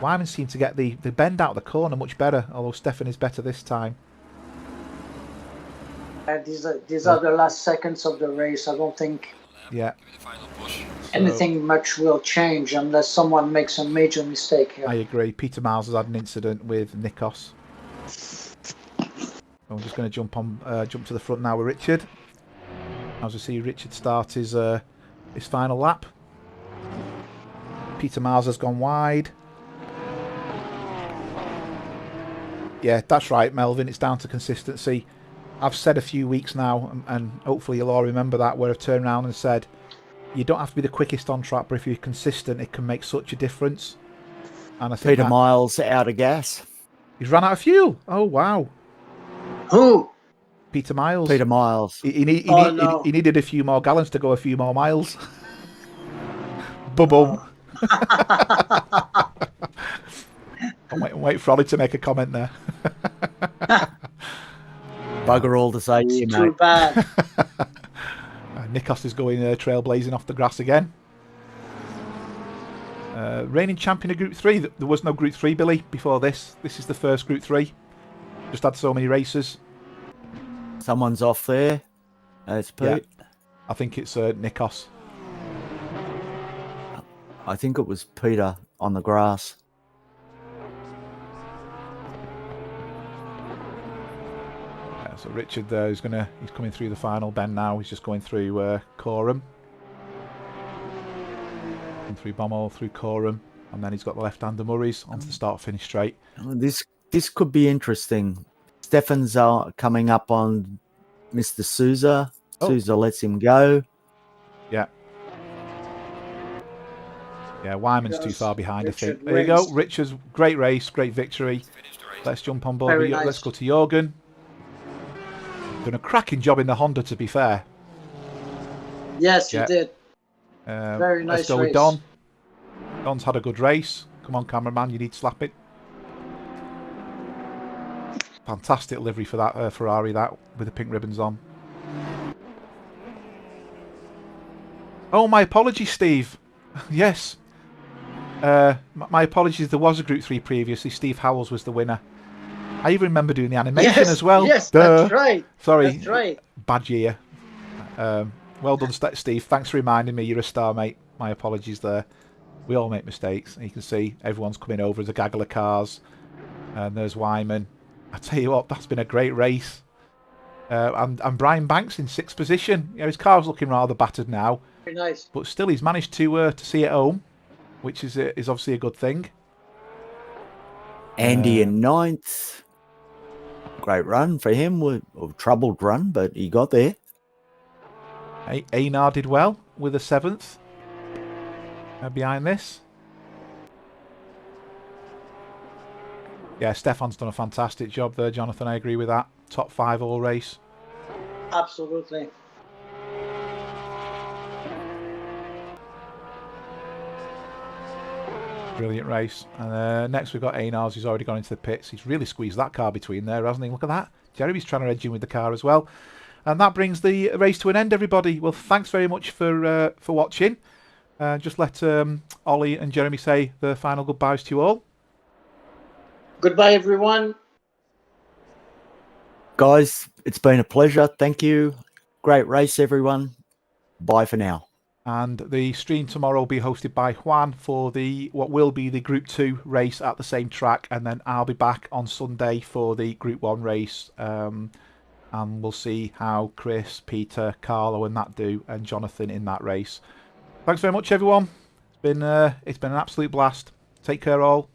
Wyman seemed to get the bend out of the corner much better, although Stefan is better this time. These are the last seconds of the race. I don't think anything much will change unless someone makes a major mistake here. I agree. Peter Miles has had an incident with Nikos. I'm just going to jump to the front now with Richard. As we see Richard start his final lap. Peter Miles has gone wide. Yeah, that's right, Melvin. It's down to consistency. I've said a few weeks now, and hopefully you'll all remember that, where I've turned around and said, you don't have to be the quickest on track, but if you're consistent, it can make such a difference. And I think Peter Miles out of gas. He's run out of fuel. Oh, wow. Who? Peter Miles. Peter Miles. He needed a few more gallons to go a few more miles. Boom. I'm waiting for Ollie to make a comment there. Bugger all to say to you, mate. Too bad. Nikos is going trailblazing off the grass again. Reigning champion of Group 3. There was no Group 3, Billy, before this. This is the first Group 3. Just had so many races. Someone's off there. It's Pete. Yeah. I think it's Nikos. I think it was Peter on the grass. Yeah, so Richard there he's coming through the final bend now. He's just going through Coram. And through Bommel, through Coram. And then he's got the left-hander Murray's onto the start-finish straight. This could be interesting. Stefan's coming up on Mr. Souza. Oh. Souza lets him go. Yeah. Yeah, Wyman's too far behind, Richard I think. There you go. Richard's great race, great victory. Let's jump on board. Very nice. Let's go to Jorgen. Done a cracking job in the Honda, to be fair. Yes, Yeah. you did. Very nice Let's go race. with Don. Don's had a good race. Come on, cameraman, you need to slap it. Fantastic livery for that Ferrari, that with the pink ribbons on. Oh, my apologies, Steve. Yes. My apologies. There was a Group 3 previously. Steve Howells was the winner. I even remember doing the animation as well. Yes, Duh. that's right. Sorry. That's right. Bad year. Well done, Steve. Thanks for reminding me. You're a star, mate. My apologies there. We all make mistakes. You can see everyone's coming over as a gaggle of cars. And there's Wyman. I tell you what, that's been a great race. And Brian Banks in 6th position. You know, his car's looking rather battered now. Very nice. But still, he's managed to see it home, which is obviously a good thing. Andy in 9th. Great run for him. A troubled run, but he got there. Einar did well with a 7th behind this. Yeah, Stefan's done a fantastic job there, Jonathan. I agree with that. Top 5 all race. Absolutely. Brilliant race. And next we've got Einars, who's already gone into the pits. He's really squeezed that car between there, hasn't he? Look at that. Jeremy's trying to edge in with the car as well. And that brings the race to an end, everybody. Well, thanks very much for watching. Just let Ollie and Jeremy say the final goodbyes to you all. Goodbye, everyone. Guys, it's been a pleasure. Thank you. Great race, everyone. Bye for now. And the stream tomorrow will be hosted by Juan for what will be the Group 2 race at the same track. And then I'll be back on Sunday for the Group 1 race. And we'll see how Chris, Peter, Carlo and that do, and Jonathan in that race. Thanks very much, everyone. It's been an absolute blast. Take care all.